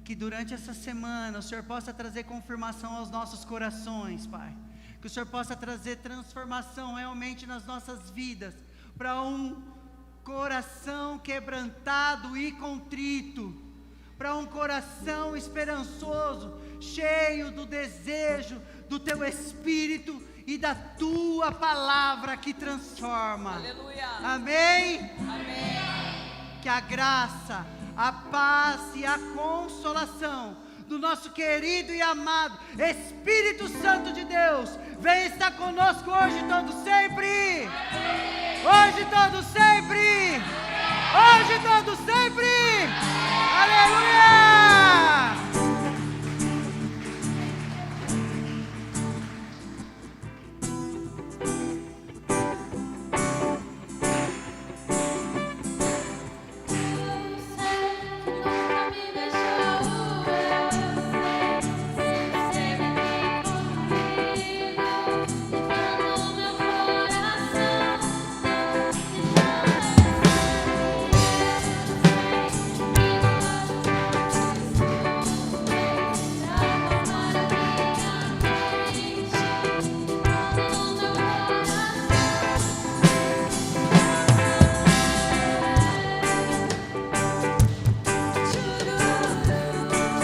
que durante essa semana o Senhor possa trazer confirmação aos nossos corações, Pai. Que o Senhor possa trazer transformação realmente nas nossas vidas, para um coração quebrantado e contrito, para um coração esperançoso, cheio do desejo do Teu Espírito e da Tua palavra que transforma. Aleluia. Amém? Amém. Que a graça, a paz e a consolação do nosso querido e amado Espírito Santo de Deus venha estar conosco hoje, todo sempre. Hoje, todo sempre.